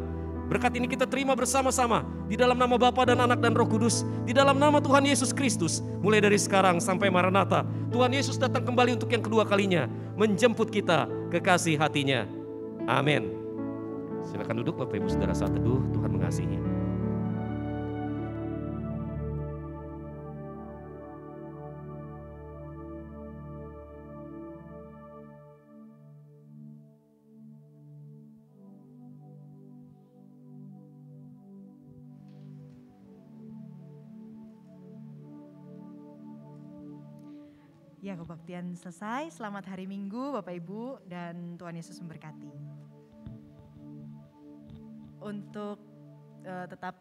Berkat ini kita terima bersama-sama di dalam nama Bapa dan Anak dan Roh Kudus, di dalam nama Tuhan Yesus Kristus. Mulai dari sekarang sampai Maranatha, Tuhan Yesus datang kembali untuk yang kedua kalinya, menjemput kita ke kasih hatinya. Amin. Silakan duduk Bapak Ibu Saudara saat teduh. Tuhan mengasihi. Ya, kebaktian selesai. Selamat hari Minggu Bapak Ibu dan Tuhan Yesus memberkati. Untuk tetap